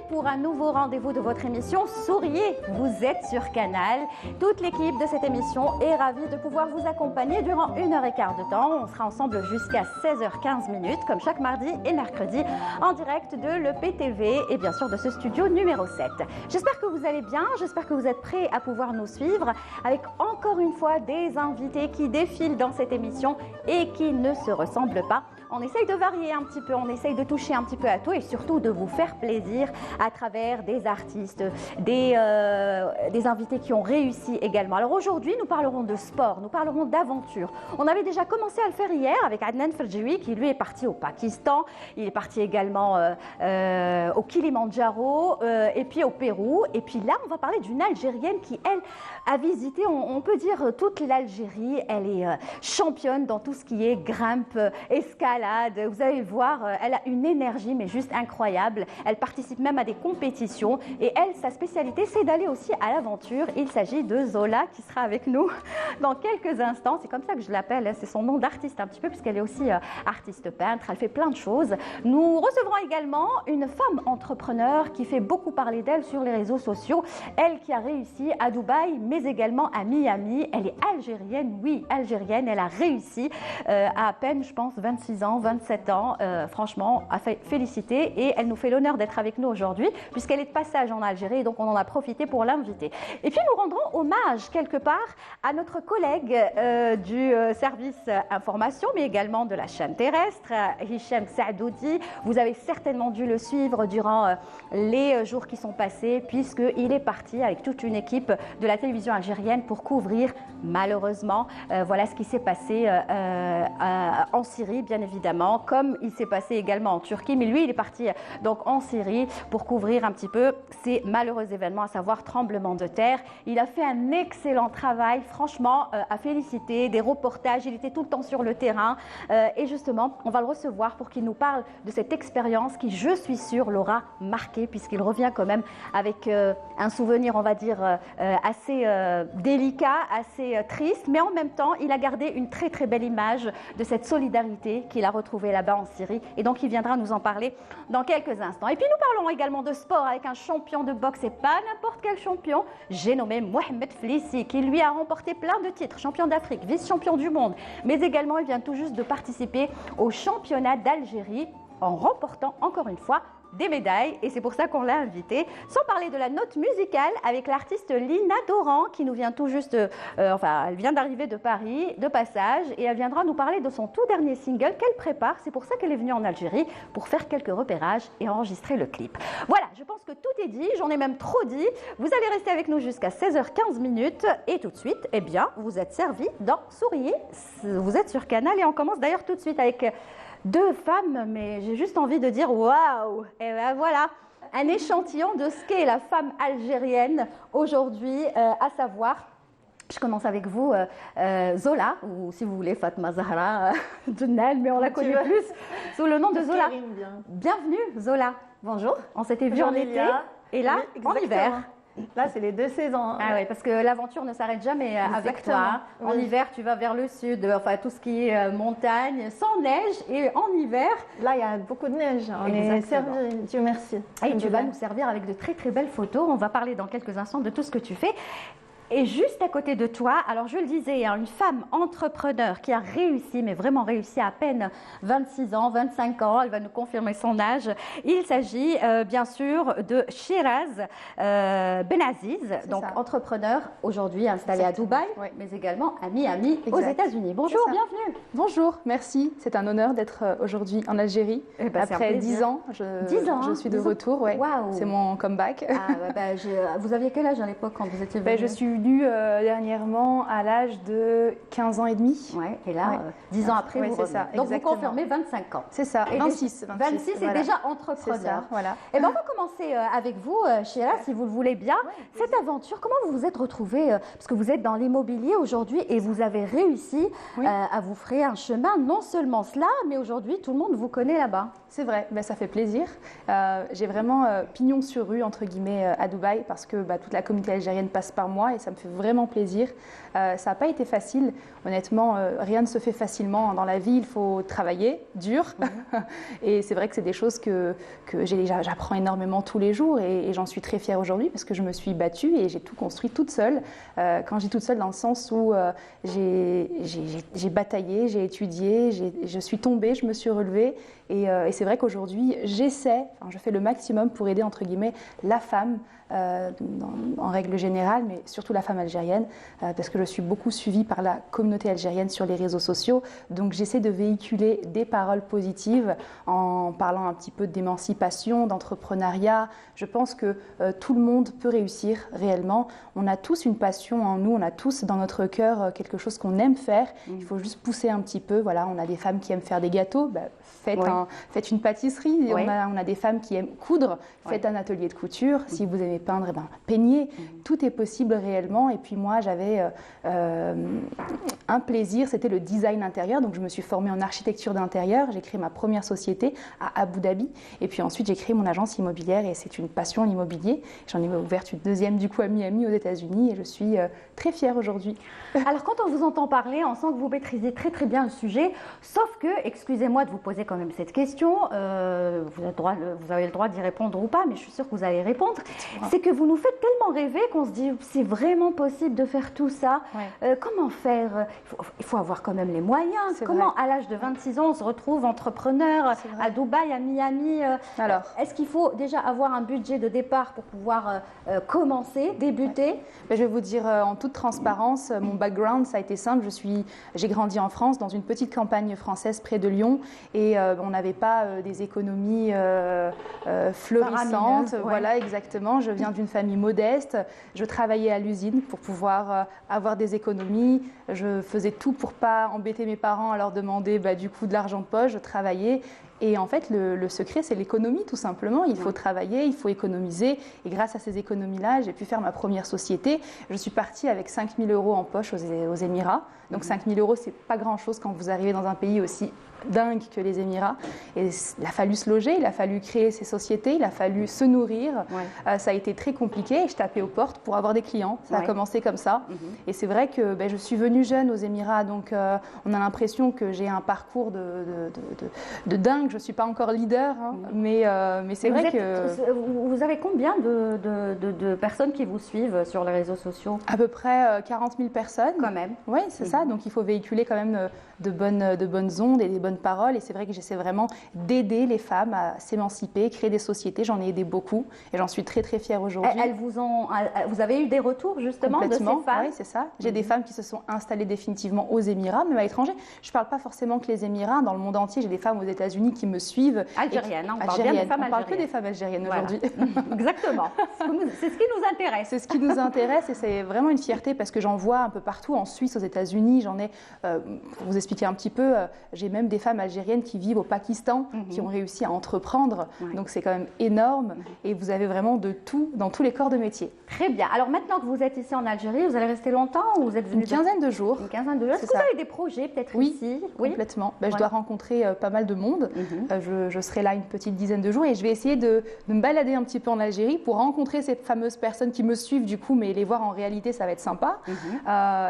Pour un nouveau rendez-vous de votre émission Souriez, vous êtes sur Canal. Toute l'équipe de cette émission est ravie de pouvoir vous accompagner durant 1h15 de temps. On sera ensemble jusqu'à 16h15 comme chaque mardi et mercredi en direct de l'EPTV et bien sûr de ce studio numéro 7. J'espère que vous allez bien, j'espère que vous êtes prêts à pouvoir nous suivre avec encore une fois des invités qui défilent dans cette émission et qui ne se ressemblent pas. On essaye de varier un petit peu, on essaye de toucher un petit peu à tout et surtout de vous faire plaisir à travers des artistes, des invités qui ont réussi également. Alors aujourd'hui, nous parlerons de sport, nous parlerons d'aventure. On avait déjà commencé à le faire hier avec Adnan Ferjioui qui lui est parti au Pakistan. Il est parti également au Kilimandjaro et puis au Pérou. Et puis là, on va parler d'une Algérienne qui, elle, a visité, on peut dire, toute l'Algérie. Elle est championne dans tout ce qui est grimpe, escalade. Vous allez voir, elle a une énergie mais juste incroyable. Elle participe même à des compétitions et elle, sa spécialité, c'est d'aller aussi à l'aventure. Il s'agit de Zola qui sera avec nous dans quelques instants. C'est comme ça que je l'appelle, c'est son nom d'artiste un petit peu puisqu'elle est aussi artiste peintre. Elle fait plein de choses. Nous recevrons également une femme entrepreneur qui fait beaucoup parler d'elle sur les réseaux sociaux. Elle qui a réussi à Dubaï mais également à Miami. Elle est algérienne, oui, algérienne. Elle a réussi à peine, je pense, 26 ans. 27 ans, franchement, à féliciter et elle nous fait l'honneur d'être avec nous aujourd'hui puisqu'elle est de passage en Algérie et donc on en a profité pour l'inviter. Et puis nous rendrons hommage quelque part à notre collègue du service information mais également de la chaîne terrestre, Hicham Saadoudi. Vous avez certainement dû le suivre durant les jours qui sont passés puisqu'il est parti avec toute une équipe de la télévision algérienne pour couvrir malheureusement voilà ce qui s'est passé en Syrie bien évidemment, comme il s'est passé également en Turquie, mais lui il est parti donc en Syrie pour couvrir un petit peu ces malheureux événements, à savoir tremblement de terre. Il a fait un excellent travail, franchement, à féliciter, des reportages, il était tout le temps sur le terrain et justement on va le recevoir pour qu'il nous parle de cette expérience qui, je suis sûre, l'aura marqué puisqu'il revient quand même avec un souvenir, on va dire, assez délicat, assez triste, mais en même temps il a gardé une très très belle image de cette solidarité qu'il a retrouvée là-bas en Syrie et donc il viendra nous en parler dans quelques instants. Et puis nous parlons également de sport avec un champion de boxe et pas n'importe quel champion, j'ai nommé Mohamed Flissi qui lui a remporté plein de titres, champion d'Afrique, vice-champion du monde, mais également il vient tout juste de participer au championnat d'Algérie en remportant encore une fois des médailles et c'est pour ça qu'on l'a invité. Sans parler de la note musicale avec l'artiste Lina Doran qui nous vient tout juste, elle vient d'arriver de Paris, de passage et elle viendra nous parler de son tout dernier single qu'elle prépare. C'est pour ça qu'elle est venue en Algérie pour faire quelques repérages et enregistrer le clip. Voilà, je pense que tout est dit, j'en ai même trop dit. Vous allez rester avec nous jusqu'à 16h15 et tout de suite, eh bien, vous êtes servis dans Souriez. Vous êtes sur Canal et on commence d'ailleurs tout de suite avec deux femmes, mais j'ai juste envie de dire waouh! Et ben voilà, un échantillon de ce qu'est la femme algérienne aujourd'hui, à savoir, je commence avec vous, Zola, ou si vous voulez Fatma Zahra Djennal, mais on la connaît plus sous le nom de Zola. Bienvenue Zola. Bonjour. On s'était vu en été et là oui, en hiver. Là, c'est les deux saisons. Ah oui, parce que l'aventure ne s'arrête jamais avec toi. Oui. En hiver, tu vas vers le sud, enfin tout ce qui est montagne, sans neige. Et en hiver... Là, il y a beaucoup de neige. On est servi, Dieu merci. Et tu vas nous servir avec de très très belles photos. On va parler dans quelques instants de tout ce que tu fais. Et juste à côté de toi, alors je le disais, une femme entrepreneur qui a réussi, mais vraiment réussi à peine 26 ans, 25 ans, elle va nous confirmer son âge. Il s'agit bien sûr de Shiraz Benaziz, donc entrepreneur aujourd'hui installée à Dubaï, mais également à Miami, aux États-Unis. Bonjour, bienvenue. Bonjour, merci. C'est un honneur d'être aujourd'hui en Algérie. Après 10 ans, je suis de retour. Ouais. Wow. C'est mon comeback. Vous aviez quel âge à l'époque quand vous étiez venue? Je suis venue dernièrement à l'âge de 15 ans et demi. Ouais, et là, 10 ans après, vous revenez. Ça, donc vous confirmez 25 ans. C'est ça, et 26. 26 et voilà. déjà entrepreneur. Ça, voilà. Et ben on va commencer avec vous, Shiraz, si vous le voulez bien. Cette aventure, comment vous vous êtes retrouvée parce que vous êtes dans l'immobilier aujourd'hui et vous avez réussi à vous frayer un chemin. Non seulement cela, mais aujourd'hui, tout le monde vous connaît là-bas. C'est vrai, ça fait plaisir. J'ai vraiment pignon sur rue, entre guillemets, à Dubaï, parce que toute la communauté algérienne passe par moi et ça me fait vraiment plaisir. Ça n'a pas été facile. Honnêtement, rien ne se fait facilement dans la vie. Il faut travailler dur. Et c'est vrai que c'est des choses que j'apprends énormément tous les jours et j'en suis très fière aujourd'hui parce que je me suis battue et j'ai tout construit toute seule. Quand je dis toute seule, dans le sens où j'ai bataillé, j'ai étudié, je suis tombée, je me suis relevée. Et c'est vrai qu'aujourd'hui, je fais le maximum pour aider, entre guillemets, la femme, en règle générale, mais surtout la femme algérienne, parce que je suis beaucoup suivie par la communauté algérienne sur les réseaux sociaux. Donc j'essaie de véhiculer des paroles positives en parlant un petit peu d'émancipation, d'entrepreneuriat. Je pense que tout le monde peut réussir réellement. On a tous une passion en nous, on a tous dans notre cœur quelque chose qu'on aime faire. Il faut juste pousser un petit peu. Voilà, on a des femmes qui aiment faire des gâteaux. Faites une pâtisserie. On a des femmes qui aiment coudre. Faites un atelier de couture. Si vous aimez peindre, peignez. Tout est possible réellement. Et puis moi, j'avais un plaisir, c'était le design intérieur. Donc je me suis formée en architecture d'intérieur. J'ai créé ma première société à Abu Dhabi. Et puis ensuite, j'ai créé mon agence immobilière et c'est une passion, l'immobilier. J'en ai ouvert une deuxième du coup à Miami, aux États-Unis. Et je suis très fière aujourd'hui. Alors quand on vous entend parler, on sent que vous maîtrisez très très bien le sujet. Sauf que, excusez-moi de vous poser quand même cette question, vous avez le droit d'y répondre ou pas, mais je suis sûre que vous allez répondre. C'est que vous nous faites tellement rêver qu'on se dit c'est vraiment possible de faire tout ça. Comment faire? Il faut avoir quand même les moyens. Comment à l'âge de 26 ans on se retrouve entrepreneur à Dubaï, à Miami? Alors, est-ce qu'il faut déjà avoir un budget de départ pour pouvoir commencer, débuter? Je vais vous dire en toute transparence, mon background ça a été simple. J'ai grandi en France dans une petite campagne française près de Lyon et on n'avait pas des économies florissantes. Voilà, exactement. Je viens d'une famille modeste. Je travaillais à l'usine pour pouvoir avoir des économies. Je faisais tout pour pas embêter mes parents à leur demander du coup de l'argent de poche. Je travaillais. Et en fait, le secret, c'est l'économie, tout simplement. Il faut travailler, il faut économiser. Et grâce à ces économies-là, j'ai pu faire ma première société. Je suis partie avec 5 000 € en poche aux Émirats. Donc 5 000 €, c'est pas grand-chose quand vous arrivez dans un pays aussi dingue que les Émirats. Et il a fallu se loger, il a fallu créer ces sociétés, il a fallu se nourrir. Ça a été très compliqué. Je tapais aux portes pour avoir des clients. Ça a commencé comme ça. Et c'est vrai que je suis venue jeune aux Émirats. Donc on a l'impression que j'ai un parcours de dingue. Je ne suis pas encore leader, mais c'est vrai que... Vous avez combien de personnes qui vous suivent sur les réseaux sociaux? À peu près 40 000 personnes. Quand même. Oui, c'est ça. Donc il faut véhiculer quand même de bonnes ondes et des bonnes paroles. Et c'est vrai que j'essaie vraiment d'aider les femmes à s'émanciper, créer des sociétés. J'en ai aidé beaucoup et j'en suis très très fière aujourd'hui. Vous avez eu des retours justement de ces femmes? Oui, c'est ça. J'ai des femmes qui se sont installées définitivement aux Émirats, même à l'étranger. Je ne parle pas forcément que les Émirats. Dans le monde entier, j'ai des femmes aux États-Unis qui me suivent. Algériennes, on parle bien des femmes algériennes. On parle que des femmes algériennes aujourd'hui. Exactement. C'est ce qui nous intéresse. C'est ce qui nous intéresse et c'est vraiment une fierté parce que j'en vois un peu partout, en Suisse, aux États-Unis. J'en ai, pour vous expliquer un petit peu, j'ai même des femmes algériennes qui vivent au Pakistan, qui ont réussi à entreprendre. Donc c'est quand même énorme et vous avez vraiment de tout dans tous les corps de métier. Très bien. Alors maintenant que vous êtes ici en Algérie, vous allez rester longtemps ou vous êtes venu Une quinzaine de jours. Une quinzaine de jours. Est-ce que vous avez des projets peut-être ici? Oui, complètement. Je dois rencontrer pas mal de monde. Je serai là une petite dizaine de jours et je vais essayer de me balader un petit peu en Algérie pour rencontrer ces fameuses personnes qui me suivent du coup, mais les voir en réalité, ça va être sympa.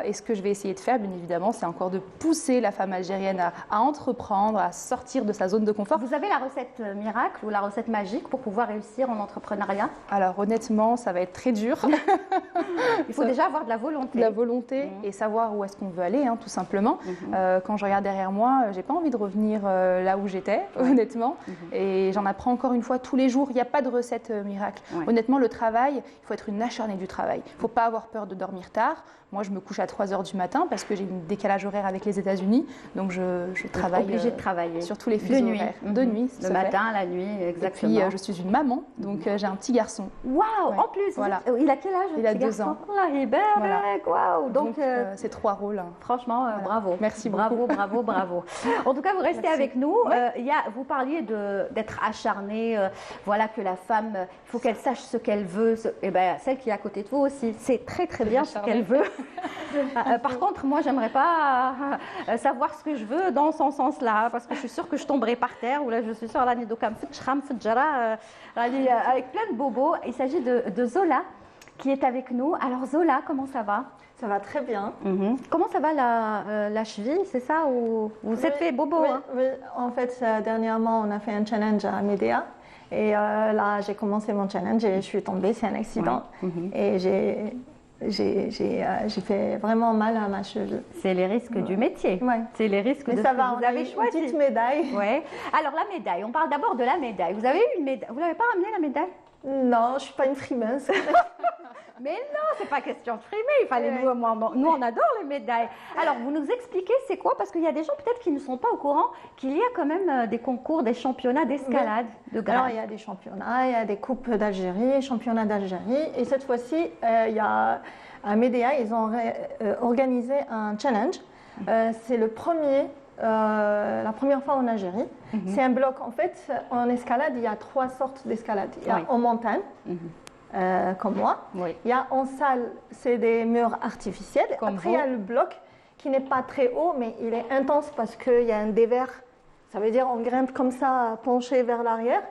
Et ce que je vais essayer de faire, bien évidemment, c'est encore de pousser la femme algérienne à entreprendre, à sortir de sa zone de confort. Vous avez la recette miracle ou la recette magique pour pouvoir réussir en entrepreneuriat? Alors honnêtement, ça va être très dur. Il faut déjà avoir de la volonté. De la volonté et savoir où est-ce qu'on veut aller, tout simplement. Quand je regarde derrière moi, j'ai pas envie de revenir là où j'étais, honnêtement. Et j'en apprends encore une fois tous les jours. Il n'y a pas de recette miracle. Honnêtement, le travail, il faut être une acharnée du travail. Il ne faut pas avoir peur de dormir tard. Moi, je me couche à 3 h du matin parce que j'ai un décalage horaire avec les États-Unis. Donc, je travaille obligée de travailler sur tous les fuseaux horaires. De nuit. Le matin, la nuit, exactement. Et puis, je suis une maman, donc j'ai un petit garçon. Waouh, en plus, voilà. Il a quel âge? Il a 2 ans. Il est belle, waouh. Donc c'est 3 rôles. Franchement, bravo. Merci beaucoup. Bravo. En tout cas, vous restez avec nous. Il y vous parliez d'être acharnée, voilà que la femme, il faut qu'elle sache ce qu'elle veut. Et ben, celle qui est à côté de vous aussi, c'est très très bien ce qu'elle veut. Par contre, moi, j'aimerais pas savoir ce que je veux dans son sens-là, parce que je suis sûre que je tomberai par terre, ou là, je suis sûre avec plein de bobos. Il s'agit de Zola qui est avec nous. Alors Zola, comment ça va? Ça va très bien. Comment ça va la cheville, c'est ça? Ou vous êtes fait bobo? Oui, hein? oui. En fait, dernièrement, on a fait un challenge à Médéa. Et là, j'ai commencé mon challenge et je suis tombée, c'est un accident. Et j'ai fait vraiment mal à ma cheville. C'est les risques du métier. Ouais. C'est les risques Mais de ça ce va, que vous avez choisi. Une petite médaille. Ouais. Alors la médaille, on parle d'abord de la médaille. Vous avez eu une médaille? Vous n'avez pas ramené la médaille? Non, je ne suis pas une frimeuse. Mais non, c'est pas question de frimer. Il fallait nous, on adore les médailles. Alors, vous nous expliquez c'est quoi? Parce qu'il y a des gens peut-être qui ne sont pas au courant qu'il y a quand même des concours, des championnats d'escalade, de grade. Alors, il y a des championnats, il y a des coupes d'Algérie, championnats d'Algérie. Et cette fois-ci, il y a à Médéa, ils ont organisé un challenge. C'est le premier. La première fois en Algérie. C'est un bloc. En fait, en escalade, il y a 3 sortes d'escalade. Il y a en montagne, comme moi. Oui. Il y a en salle, c'est des murs artificiels. Comme Après, il y a le bloc qui n'est pas très haut, mais il est intense parce qu'il y a un dévers. Ça veut dire on grimpe comme ça, penché vers l'arrière,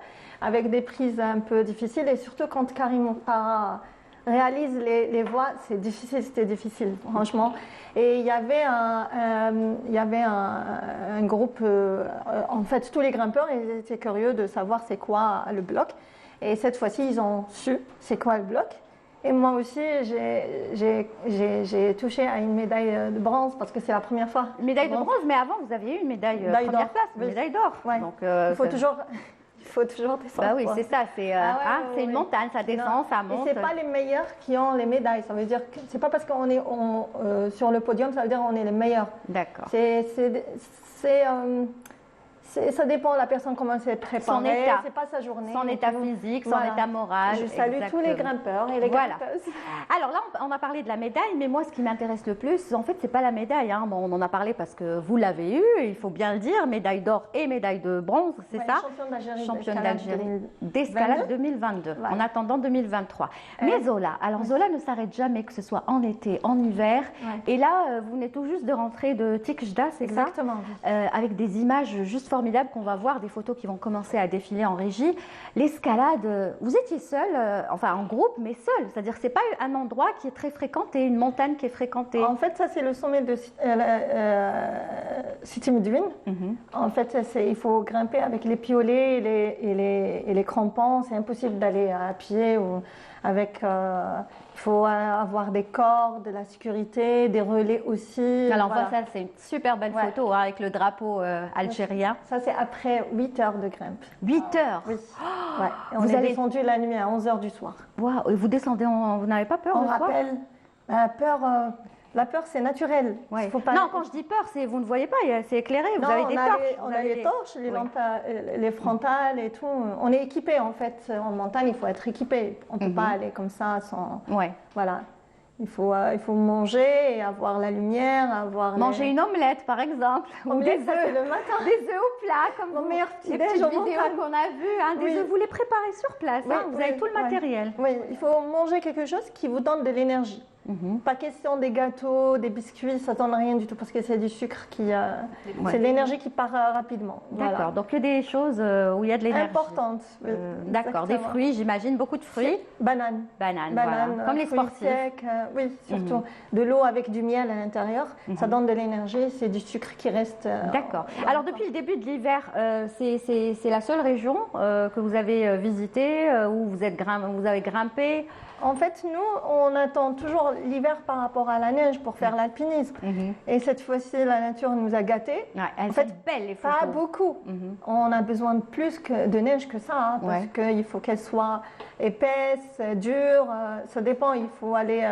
avec des prises un peu difficiles. Et surtout quand Karim Ouattara réalise les voies, c'est difficile, c'était difficile, franchement. Et il y avait un groupe, en fait, tous les grimpeurs, ils étaient curieux de savoir c'est quoi le bloc. Et cette fois-ci, ils ont su c'est quoi le bloc. Et moi aussi, j'ai touché à une médaille de bronze parce que c'est la première fois. Une médaille de bronze, mais avant, vous aviez eu une médaille première place, une médaille d'or. Ouais. Donc, il faut toujours descendre. Bah oui, c'est ça, c'est une montagne, ça descend, ça monte. Et c'est pas les meilleurs qui ont les médailles, ça veut dire que c'est pas parce qu'on est sur le podium, ça veut dire qu'on est les meilleurs. D'accord. Ça dépend de la personne comment elle s'est préparée, son état, c'est pas sa journée. Son état physique, son état moral. Je salue tous les grimpeurs et les grimpeuses. Alors là, on a parlé de la médaille, mais moi, ce qui m'intéresse le plus, en fait, c'est pas la médaille. Hein. Bon, on en a parlé parce que vous l'avez eu, il faut bien le dire, médaille d'or et médaille de bronze, c'est ça? Championne d'Algérie d'escalade 2022, en attendant 2023. Mais Zola, alors Zola ne s'arrête jamais, que ce soit en été, en hiver. Et là, vous venez tout juste de rentrer de Tikjda, c'est ça? Exactement. Avec des images juste formidables qu'on va voir, des photos qui vont commencer à défiler en régie. L'escalade, vous étiez seul, enfin en groupe, mais seul. C'est-à-dire que ce n'est pas un endroit qui est très fréquenté, une montagne qui est fréquentée. En fait, ça, c'est le sommet de Sidi Medouine. En fait, il faut grimper avec les piolets et les crampons. C'est impossible d'aller à pied ou avec... il faut avoir des cordes, de la sécurité, des relais aussi. Alors, voilà. Ça, c'est une super belle photo avec le drapeau algérien. Ça, c'est après 8 heures de grimpe. 8 heures? Oui. On est descendu la nuit à 11 heures du soir. Wow. Et vous descendez, vous n'avez pas peur? On rappelle, la peur, c'est naturel. Faut pas... Non, quand je dis peur, c'est vous ne voyez pas, c'est éclairé, vous avez des torches. On a les torches, les lampes, les frontales et tout. On est équipé en fait. En montagne, il faut être équipé. On ne peut pas aller comme ça sans... Voilà. Il faut manger et avoir la lumière, manger une omelette par exemple, ou des œufs le matin, des œufs au plat comme mon meilleur petit les petites vidéos qu'on a vues, des œufs, vous les préparez sur place, vous avez tout le matériel. Oui, il faut manger quelque chose qui vous donne de l'énergie. Pas question des gâteaux, des biscuits, ça donne rien du tout parce que c'est du sucre c'est de l'énergie qui part rapidement. D'accord, donc que des choses où il y a de l'énergie. Importantes. D'accord, des fruits, j'imagine beaucoup de fruits. Bananes, voilà. Comme les sportifs. Secs, oui, surtout de l'eau avec du miel à l'intérieur, ça donne de l'énergie, c'est du sucre qui reste. D'accord. Alors depuis le début de l'hiver, c'est la seule région que vous avez visitée où vous avez grimpé. En fait, nous, on attend toujours l'hiver par rapport à la neige pour faire l'alpinisme. Et cette fois-ci, la nature nous a gâtés. En fait, belles les photos. Pas beaucoup. On a besoin de plus de neige que ça, parce qu'il faut qu'elle soit épaisse, dure. Ça dépend, il faut aller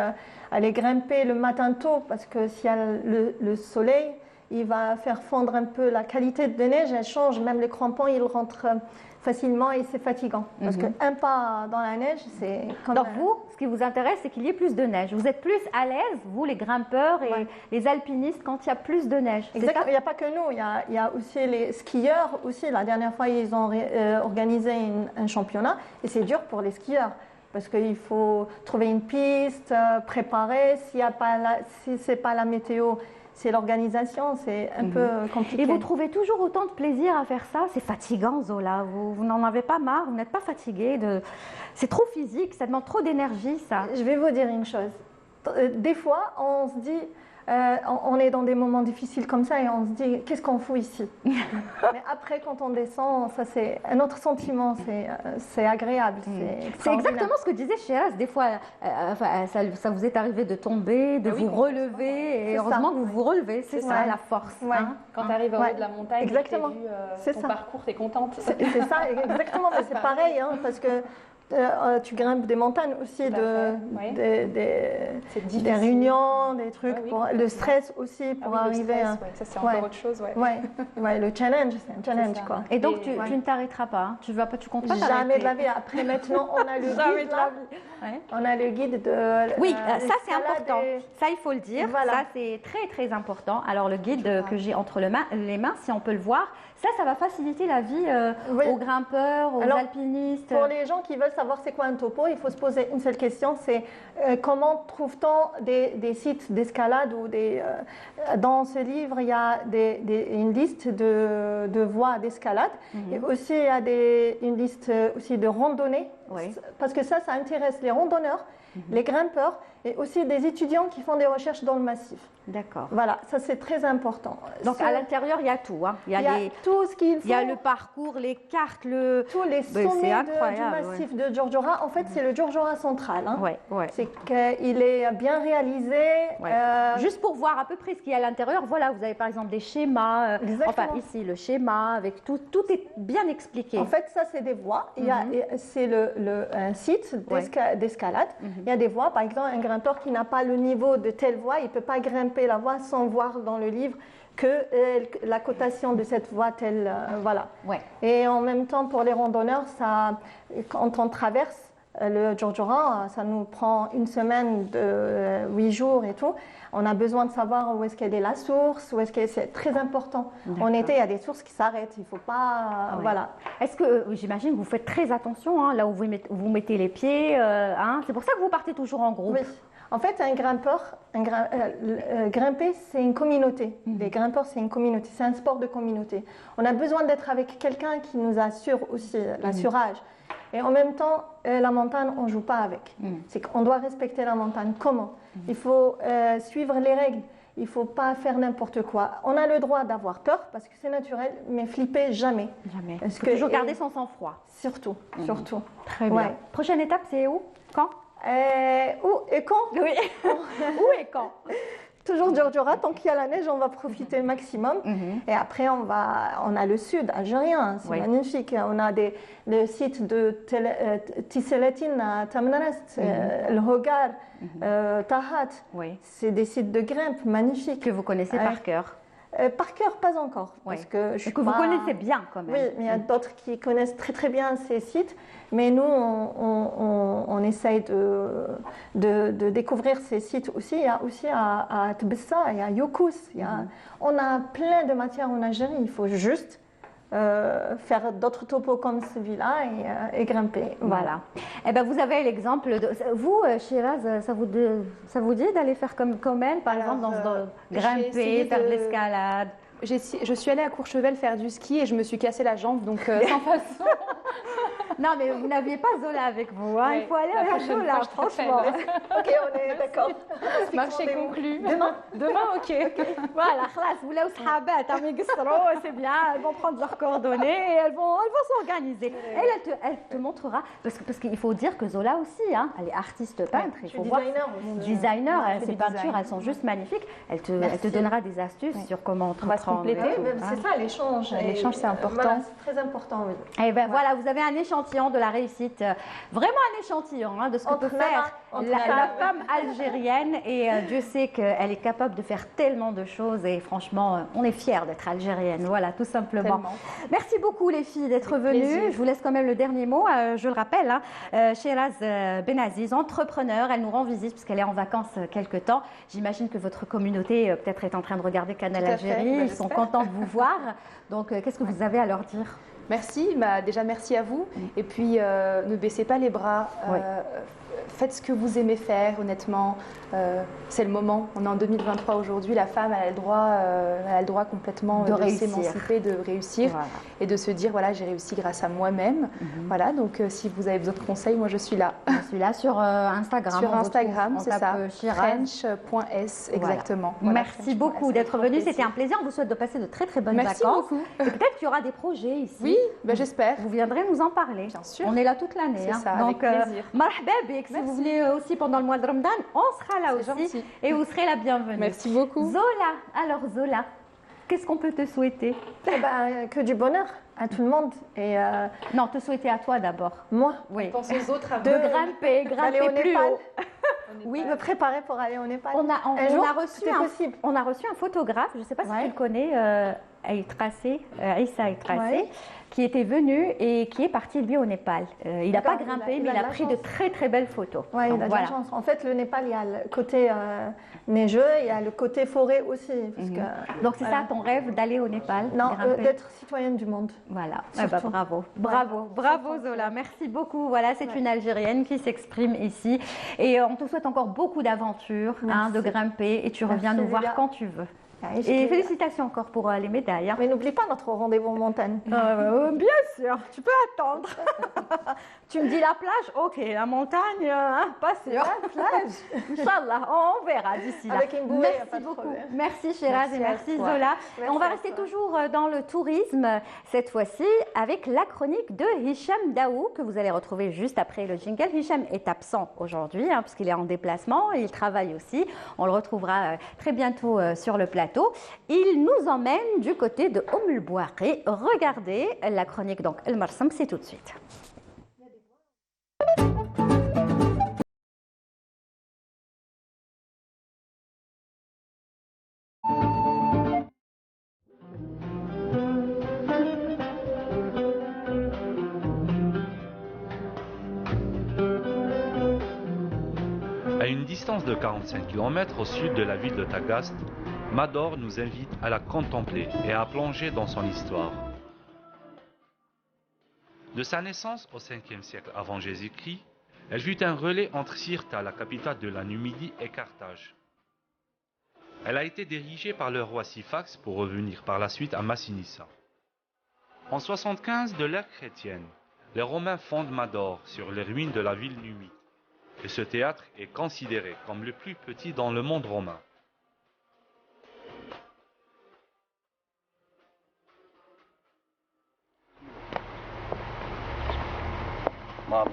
grimper le matin tôt, parce que s'il y a le soleil, il va faire fondre un peu la qualité de neige, elle change. Même les crampons, ils rentrent facilement et c'est fatigant. Parce qu'un pas dans la neige, c'est comme... Donc vous, qui vous intéresse, c'est qu'il y ait plus de neige. Vous êtes plus à l'aise, vous, les grimpeurs et les alpinistes, quand il y a plus de neige. Exactement. Il n'y a pas que nous, il y a aussi les skieurs. Aussi, la dernière fois, ils ont organisé un championnat et c'est dur pour les skieurs. Parce qu'il faut trouver une piste, préparer. Si ce n'est pas la météo, c'est l'organisation, c'est un peu compliqué. Et vous trouvez toujours autant de plaisir à faire ça? C'est fatigant, Zola. Vous n'en avez pas marre? Vous n'êtes pas fatigué C'est trop physique, ça demande trop d'énergie, ça. Je vais vous dire une chose. Des fois, on se dit... on est dans des moments difficiles comme ça et on se dit qu'est-ce qu'on fout ici. Mais après quand on descend, ça c'est un autre sentiment, c'est agréable. C'est exactement ce que disait Shiraz. Des fois, ça vous est arrivé de tomber, de vous relever et heureusement que vous vous relevez. C'est ça la force. Ouais. Hein, quand tu arrives au haut de la montagne, exactement. Et que tu as vu ton parcours, tu es contente. C'est ça, exactement. Mais c'est pareil hein, parce que tu grimpes des montagnes aussi, des réunions, des trucs, le stress aussi pour arriver. Le stress, ça c'est encore autre chose. Le challenge, c'est un challenge quoi. Et donc tu ne t'arrêteras pas, hein. Tu comptes pas t'arrêter. Jamais de la vie. Après maintenant, on a le guide là. On a le guide de. Oui, ça c'est important. Ça il faut le dire. Voilà. Ça c'est très très important. Alors le guide que j'ai entre les mains, si on peut le voir, ça va faciliter la vie aux grimpeurs, aux alpinistes. Pour les gens qui veulent savoir c'est quoi un topo, il faut se poser une seule question, c'est comment trouve-t-on des sites d'escalade ou dans ce livre, il y a une liste de voies d'escalade et aussi il y a une liste aussi de randonnées parce que ça intéresse les randonneurs, les grimpeurs et aussi des étudiants qui font des recherches dans le massif. D'accord. Voilà, ça c'est très important. Donc à l'intérieur, il y a tout. Hein. Il y a tout ce qu'il faut. Il y a le parcours, les cartes, tous les sommets du massif de Djurdjura. En fait, c'est le Djurdjura central. Hein. C'est qu'il est bien réalisé. Juste pour voir à peu près ce qu'il y a à l'intérieur, voilà, vous avez par exemple des schémas. Enfin, ici, le schéma, avec tout est bien expliqué. En fait, ça, c'est des voies. C'est un site d'escalade. Il y a des voies. Par exemple, un grimpeur qui n'a pas le niveau de telle voie, il ne peut pas grimper la voie sans voir dans le livre que la cotation de cette voie telle, voilà. Et en même temps, pour les randonneurs, quand on traverse le Djurdjura, ça nous prend une semaine de 8 jours et tout. On a besoin de savoir où est-ce qu'elle est la source, c'est très important. En été, il y a des sources qui s'arrêtent, il ne faut pas... Voilà. Est-ce que, j'imagine que vous faites très attention là où vous mettez les pieds, c'est pour ça que vous partez toujours en groupe. Oui. En fait, un grimpeur, grimper, c'est une communauté. Les grimpeurs, c'est une communauté, c'est un sport de communauté. On a besoin d'être avec quelqu'un qui nous assure aussi l'assurage. Et en même temps, la montagne, on ne joue pas avec. C'est qu'on doit respecter la montagne. Comment? Il faut suivre les règles. Il ne faut pas faire n'importe quoi. On a le droit d'avoir peur parce que c'est naturel, mais flipper jamais. Jamais. Il faut toujours garder son sang-froid. Surtout. Très bien. Prochaine étape, c'est où? Quand? Où et quand? Oui. Où et quand? Toujours Djurdjura, tant qu'il y a la neige, on va profiter le maximum. Et après, on a le sud algérien, c'est magnifique. On a le site de Tisseletine à Tamnarest, le Hogar, Tahat. C'est des sites de grimpe magnifiques. Que vous connaissez par cœur. Par cœur, pas encore. Parce que vous connaissez bien quand même. Oui, mais il y a d'autres qui connaissent très très bien ces sites. Mais nous, on essaye de découvrir ces sites aussi. Il y a aussi à Tbessa, il y a Youkous. On a plein de matières en Algérie. Il faut juste faire d'autres topos comme celui-là et grimper. Voilà. Eh ben, vous avez l'exemple de... Vous, Shiraz, ça vous dit d'aller faire comme elle, par exemple, grimper, faire de l'escalade? Je suis allée à Courchevel faire du ski et je me suis cassé la jambe, donc sans façon. Non, mais vous n'aviez pas Zola avec vous. Hein. Il faut aller avec Zola, franchement. Ok, on est d'accord. Marché conclu. Demain, ok. Voilà, vous voulez c'est bien. Elles vont prendre leurs coordonnées et elles vont s'organiser. Elle te montrera, parce qu'il faut dire que Zola aussi, hein, elle est artiste peintre. Il faut voir. Designer. Ses peintures, elles sont juste magnifiques. Elle te donnera des astuces sur comment compléter. C'est ça, l'échange. L'échange, c'est important. Voilà, c'est très important, oui. Et ben voilà, vous avez un échange échantillon de la réussite, vraiment un échantillon de ce que peut faire la femme algérienne. Et Dieu sait qu'elle est capable de faire tellement de choses et franchement, on est fiers d'être algérienne, voilà, tout simplement. Tellement. Merci beaucoup les filles d'être venues. Je vous laisse quand même le dernier mot, je le rappelle. Shiraz Benaziz, entrepreneur, elle nous rend visite puisqu'elle est en vacances quelque temps. J'imagine que votre communauté peut-être est en train de regarder Canal Algérie, ils sont contents de vous voir. Donc qu'est-ce que vous avez à leur dire? Merci, déjà merci à vous. Et puis ne baissez pas les bras. Faites ce que vous aimez faire, honnêtement. C'est le moment. On est en 2023 aujourd'hui. La femme elle a le droit complètement de s'émanciper, de réussir et de se dire voilà, j'ai réussi grâce à moi-même. Voilà, donc si vous avez besoin de conseils, moi je suis là. Je suis là sur Instagram. Sur Instagram, c'est ça. French.s, exactement. Voilà, merci beaucoup d'être venu. C'était un plaisir. On vous souhaite de passer de très très bonnes vacances. Merci beaucoup. Et peut-être qu'il y aura des projets ici. Oui, j'espère. Vous viendrez nous en parler. Bien sûr. On est là toute l'année. C'est ça, donc, avec plaisir. Marhaba bik, si vous venez aussi pendant le mois de Ramadan, on sera là aussi. Gentil. Et vous serez la bienvenue. Merci beaucoup. Zola, alors Zola, qu'est-ce qu'on peut te souhaiter? Que du bonheur à tout le monde. Et Non, te souhaiter à toi d'abord. moi, Oui. Pense aux autres avant. De grimper d'aller au plus Népal. haut. Oui. Me préparer pour aller au Népal. On a reçu un photographe, je ne sais pas si tu le connais, Issa Tracé, qui était venu et qui est parti lui au Népal. Il n'a pas grimpé, mais il a pris de très très belles photos. Oui, il a de la chance. En fait, le Népal, il y a le côté neigeux, il y a le côté forêt aussi. Parce que, donc c'est ça ton rêve d'aller au Népal? Non, d'être citoyenne du monde. Voilà, bravo Zola, merci beaucoup. Voilà, c'est une Algérienne qui s'exprime ici. Et on te souhaite encore beaucoup d'aventures, de grimper, et tu reviens nous voir quand tu veux. Et félicitations encore pour les médailles. Mais n'oublie pas notre rendez-vous en montagne. Bien sûr, tu peux attendre. Tu me dis la plage, ok, la montagne, pas sûr. La plage. Inch'Allah, on verra d'ici là. Avec une bouée, merci beaucoup. Merci Shiraz et merci Zola. On va rester toujours dans le tourisme, cette fois-ci avec la chronique de Hicham Daou, que vous allez retrouver juste après le jingle. Hicham est absent aujourd'hui, puisqu'il est en déplacement, il travaille aussi. On le retrouvera très bientôt sur le plateau. Il nous emmène du côté de Oum el-Bouakhi. Regardez la chronique, donc El Marsam, c'est tout de suite. À une distance de 45 km au sud de la ville de Tagaste, Mador nous invite à la contempler et à plonger dans son histoire. De sa naissance au 5e siècle avant Jésus-Christ, elle fut un relais entre Sirta, la capitale de la Numidie, et Carthage. Elle a été dirigée par le roi Syphax pour revenir par la suite à Massinissa. En 75 de l'ère chrétienne, les Romains fondent Mador sur les ruines de la ville numide. Et ce théâtre est considéré comme le plus petit dans le monde romain.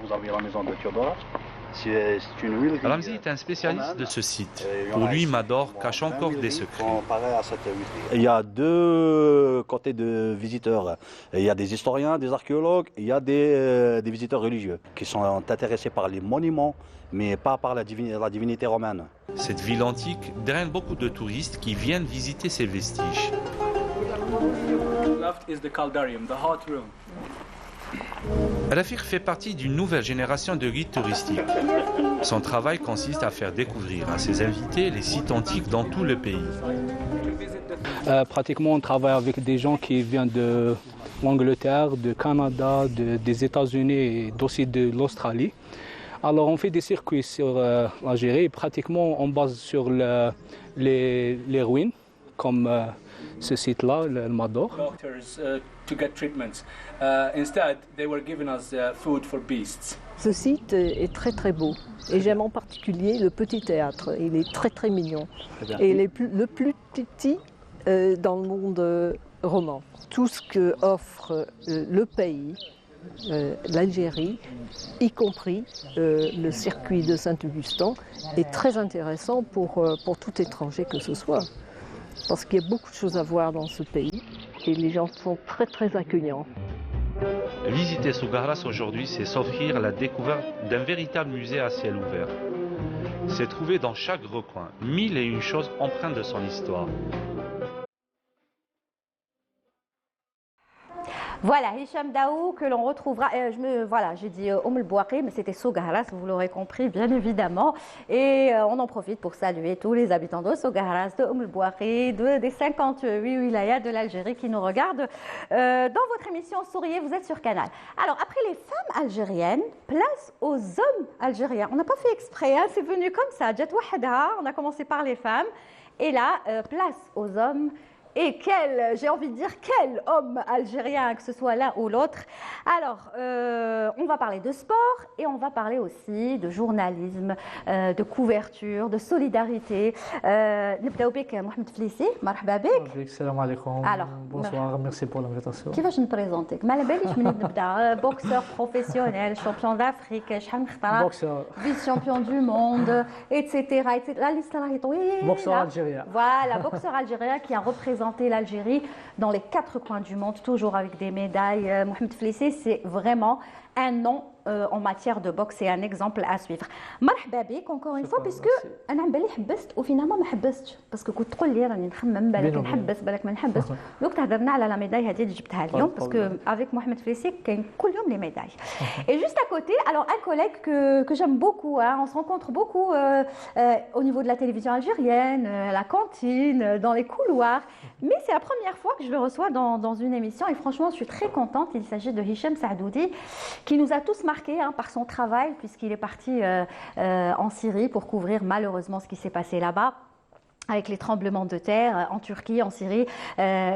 Vous avez la maison de Théodore. C'est une ville. Ramzi est un spécialiste de ce site. Pour lui, Mador cache encore des secrets. Il y a deux côtés de visiteurs. Il y a des historiens, des archéologues, il y a des visiteurs religieux qui sont intéressés par les monuments, mais pas par la divinité romaine. Cette ville antique draine beaucoup de touristes qui viennent visiter ses vestiges. Left is the Caldarium, the hot room. Rafik fait partie d'une nouvelle génération de guides touristiques. Son travail consiste à faire découvrir à ses invités les sites antiques dans tout le pays. Pratiquement, on travaille avec des gens qui viennent de l'Angleterre, du Canada, des États-Unis et aussi de l'Australie. Alors, on fait des circuits sur l'Algérie et pratiquement on base sur les ruines, comme ce site-là, le Mador. To get treatments. Instead, they were giving us food for beasts. Ce site est très très beau et j'aime en particulier le petit théâtre. Il est très très mignon et le plus petit dans le monde roman. Tout ce que offre le pays, l'Algérie, y compris le circuit de Saint-Augustin, est très intéressant pour tout étranger que ce soit. Parce qu'il y a beaucoup de choses à voir dans ce pays et les gens sont très très accueillants. Visiter Sougaras aujourd'hui, c'est s'offrir la découverte d'un véritable musée à ciel ouvert. C'est trouver dans chaque recoin 1001 choses empreintes de son histoire. Voilà, Hicham Daou que l'on retrouvera. Voilà, j'ai dit El Bouaqi, mais c'était Sougaras, vous l'aurez compris, bien évidemment. Et on en profite pour saluer tous les habitants de Sougaras, de El Bouaqi, des 58 wilayas de l'Algérie qui nous regardent. Dans votre émission Souriez, vous êtes sur Canal. Alors, après les femmes algériennes, place aux hommes algériens. On n'a pas fait exprès, hein, c'est venu comme ça. Jet Wahda, on a commencé par les femmes. Et là, place aux hommes. Et j'ai envie de dire, quel homme algérien, que ce soit l'un ou l'autre. Alors, on va parler de sport et on va parler aussi de journalisme, de couverture, de solidarité. نبداو بك Mohamed Flissi, مرحبا بك. Salam alaikum. Alors, bonsoir, merci pour l'invitation. كيفاش نبريزونتيك؟ ما على باليش منين نبدا. Boxeur professionnel, champion d'Afrique, شحال نختار. Boxeur. Vice-champion du monde, etc. La liste راهي طويلة. Boxeur algérien. Voilà, boxeur algérien qui a représenté l'Algérie dans les 4 coins du monde, toujours avec des médailles. Mohamed Flissi, c'est vraiment un nom en matière de boxe et un exemple à suivre. مرحبا بك encore une fois puisque انا عم بالي حبست وفينالمون ما حبستش باسكو كنت تقول لي راني نخمم بالك نحبس بالك ما نحبس دوك تهضرنا على لا ميداي هذه اللي جبتها اليوم باسكو avec Mohamed Flissi كاين كل يوم les médailles. Et juste à côté, alors un collègue que j'aime beaucoup, hein, on se rencontre beaucoup au niveau de la télévision algérienne, à la cantine, dans les couloirs, mais c'est la première fois que je le reçois dans une émission et franchement je suis très contente. Il s'agit de Hicham Saadoudi qui nous a tous marqués par son travail puisqu'il est parti en Syrie pour couvrir malheureusement ce qui s'est passé là-bas. Avec les tremblements de terre en Turquie, en Syrie.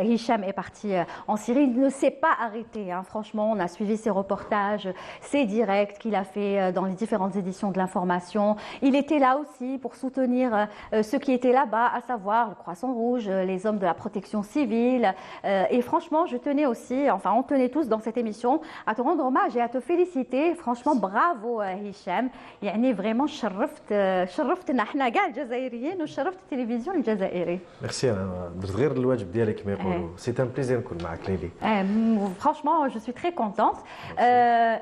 Hicham est parti en Syrie. Il ne s'est pas arrêté. Hein. Franchement, on a suivi ses reportages, ses directs qu'il a fait dans les différentes éditions de l'information. Il était là aussi pour soutenir ceux qui étaient là-bas, à savoir le Croissant Rouge, les hommes de la protection civile. Et franchement, je tenais aussi, enfin on tenait tous dans cette émission, à te rendre hommage et à te féliciter. Franchement, bravo Hicham. يعني vraiment شرفتنا احنا كاع الجزائريين وشرفت التلفزيون الجزائري. ميرسي انا درت غير الواجب ديالي كما يقولوا. سي ان بليزير نكون معك ليلي. Franchement, je suis très contente.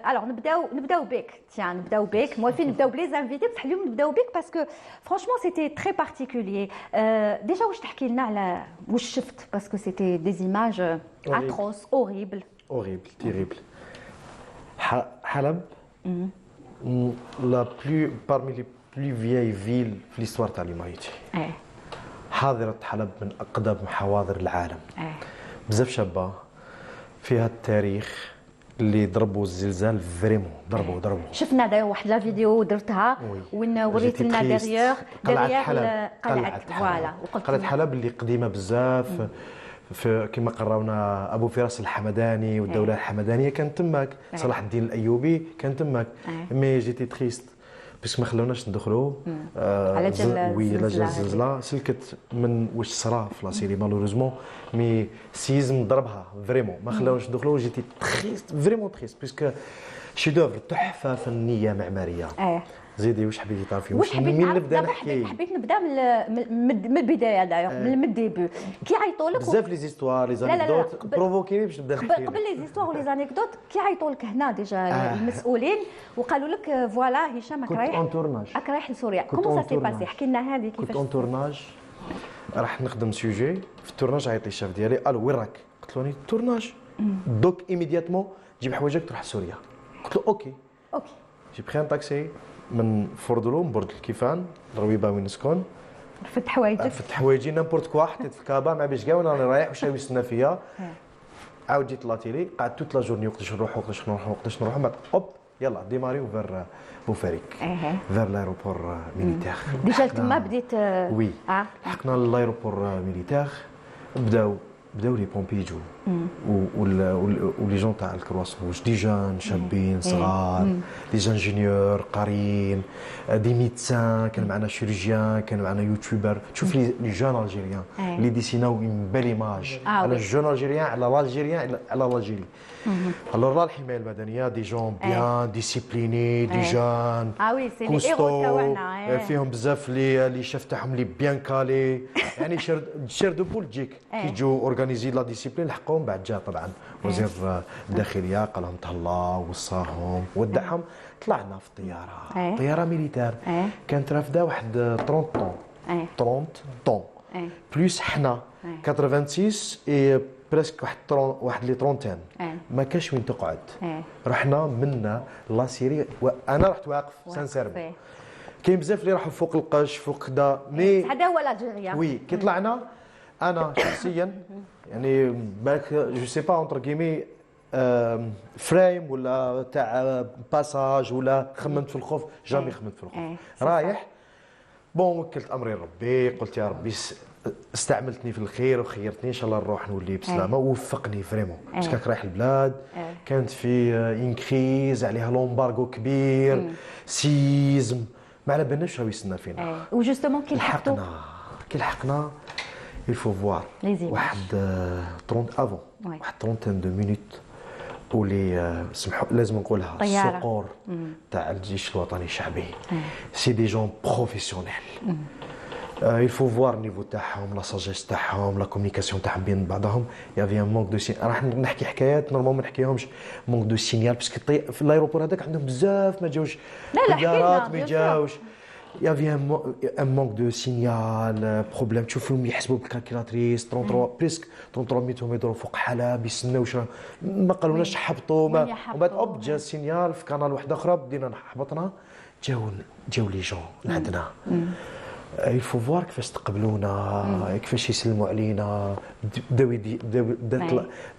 Alors نبداو بك. Tiens, نبداو بك. موافقين نبداو بلي انفيتي بصح اليوم نبداو بك parce que franchement c'était très particulier. Déjà واش تحكي لنا على واش شفت parce que c'était des images atroces, horribles. Horrible, terrible. Halab, parmi les plus vieilles villes في l'histoire تاع l'humanité. حاضرة حلب من أقدم حواضر العالم. بزاف شابة فيها التاريخ اللي ضربوا الزلزال فريمون ضربوا. شفنا داير واحد لا فيديو درتها وين وريت لنا ديريير قلعة حلب اللي قديمة بزاف. كما قراونا ابو فراس الحمداني والدوله الحمدانيه كانت تماك. صلاح الدين الايوبي كان تماك. مي جيتي تريست باش ما خلوناش ندخلوا على جال الزلزله سلكت من واش صرا في لاسيري مالوريزمون مي سيزم ضربها فريمون ما خلوناش ندخلوا. جيتي تريست فريمون تريست باسكو شي دوفر تحفه فنيه معماريه. زيدي واش حبيتي تعرفي واش منين نبدا نحكي؟ حبيت نبدا من البدايه دايوغ من الديبو كي عيطوا لك بزاف لي زيستوار لي زانيكدوت بروفوكيني باش نبدا نحكي. قبل لي زيستوار ولي زانيكدوت كي عيطوا لك هنا ديجا المسؤولين وقالوا لك فوالا هشام راك رايح لسوريا كومون سا سي باسي؟ حكي لنا هذه كيفاش. كنت اون تورناج راح نخدم سوجي في التورناج. عيط لي الشاف ديالي الو وين راك؟ قلت له تورناج دوك ايميدياتمون جيب حوايجك تروح لسوريا. قلت له اوكي جي بخي ان طاكسي من فوردلو من برج الكيفان الرويبه وين نسكن. فت حوايجك فت حوايجي نامبورت كوا حطيت في الكابا مع باش كاع وانا راني رايح وشاوي يستنى فيا. عاود جيت لاتيلي قعدت توت لا جورني وقتاش نروح بعد اوب يلا ديماريو فير بوفاريك فير لايروبور ميليتير. ديجا تما بديت وي حقنا لايروبور ميليتير. بداو لي بومبي يجوا ولي جون تاع الكرواسون دي جون شابين صغار دي زانجينيور قاريين دي ميدسان كان معنا شيرجيان كان معنا يوتيوبر. تشوف لي جون الجيريان اللي ديسيناو اون بيل ايماج على الجون الجيريان على الالجيريان على الالجيري. الوغ الحمايه المدنيه دي جون بيان ديسيبليني دي جون كوستو فيهم بزاف لي شاف تاعهم لي بيان كالي يعني شير دو بول تجيك كي يجوا اورغانيزي لا ديسيبلين لحقهم بعد جاء طبعا وزير الداخليه قال لهم تهلا وصاهم ودعهم طلعنا في الطياره طياره ميليتير كانت رافده واحد 30 طون 30 طون بلوس حنا 86 اي بريسك واحد لي طرونتين ما كاش وين تقعد رحنا منا لا سيري وانا رحت واقف سانسيرمون كاين بزاف اللي راحوا فوق القش فوق كذا مي هذا هو الجزائر وي كي طلعنا انا شخصيا يعني بالك جو سي با اونتر كيمي فريم ولا تاع باساج ولا خممت في الخوف جامي خممت في الخوف رايح بون وكلت امري لربي قلت يا ربي استعملتني في الخير وخيرتني ان شاء الله نروح نولي بسلامه ووفقني فريمون باسكو رايح البلاد كانت في ان كريز عليها لومبارغو كبير سيزم ما على بالناش راهو يستنى فينا وجوستومون كي لحقنا il faut voir واحد 30 افون واحد 30 دو مينوت ولي سمحوا لازم نقولها الصقور تاع الجيش الوطني الشعبي سي دي جون بروفيسيونيل il faut voir النيفو تاعهم لا ساجيس تاعهم لا كومونيكاسيون تاعهم بين بعضهم يافي ان مونك دو سين راح نحكي حكايات نورمال ما نحكيهمش مونك دو سينيال باسكو في الايروبور هذاك عندهم بزاف ما جاوش طيارات ما جاوش يافي ان مونك دو سينيال بروبليم تشوفهم يحسبوا بالكالكيلاتريس 33 بريسك 33 متر يدوروا فوق حلب يستناو ما قالولناش حبطوا ومن بعد اوب جا سينيال في قناه واحده اخرى بدينا هبطنا جاو لي جون لعندنا il faut voir كيفاش تقبلونا كيفاش يسلموا علينا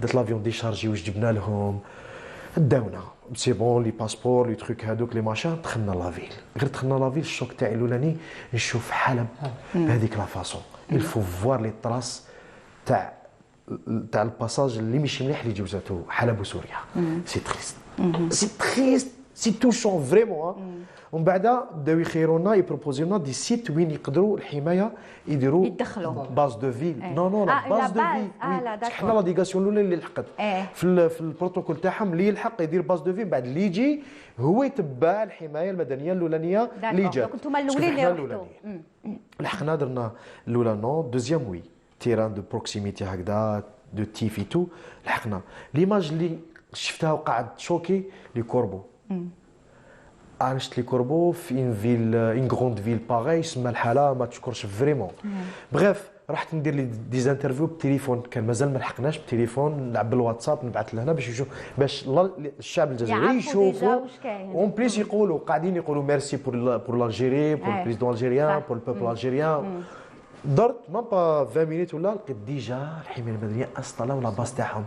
دات لافيون ديشارجي واش جبنا لهم داونا سي بون لي باسبور لي تروك هذوك لي ماشان دخلنا لافيل غير دخلنا لافيل الشوك تاعي الاولاني نشوف حلب بهذيك لا فاصون il faut voir لي طراس تاع الباساج اللي ماشي مليح اللي جوزاتو حلب وسوريا سي تريست سي توشون فريمون ومن بعد بداو يخيرونا يبروبوزيو لنا دي سيت وين يقدروا الحمايه يديروا باز دو فيل نو باز دو فيل حنا لا ديغاسيون الاولى اللي لحقت في البروتوكول تاعهم اللي يلحق يدير باز دو فيل بعد اللي يجي هو يتبع الحمايه المدنيه الاولانيه اللي جات كنتم الاولين اللي رحتوا لحقنا درنا الاولى نو دوزيام وي تيران دو بروكسيميتي هكذا دو تيفي تو لحقنا ليماج اللي شفتها وقعد شوكي لي كوربو انا شفت لي كوربو في ان فيل ان غروند فيل باغي سما الحاله ما تشكرش فريمون بغيف رحت ندير لي ديزانترفيو بالتليفون كان مازال ما لحقناش بالتليفون نلعب بالواتساب نبعث لهنا باش يشوف باش الشعب الجزائري يشوفوا اون بليس يقولوا قاعدين يقولوا ميرسي بور لالجيري بور البريزيدون الجيريان بور البوبل الجيريان درت مام با 20 مينيت ولا لقيت ديجا الحمايه المدنيه انستالاو لا باس تاعهم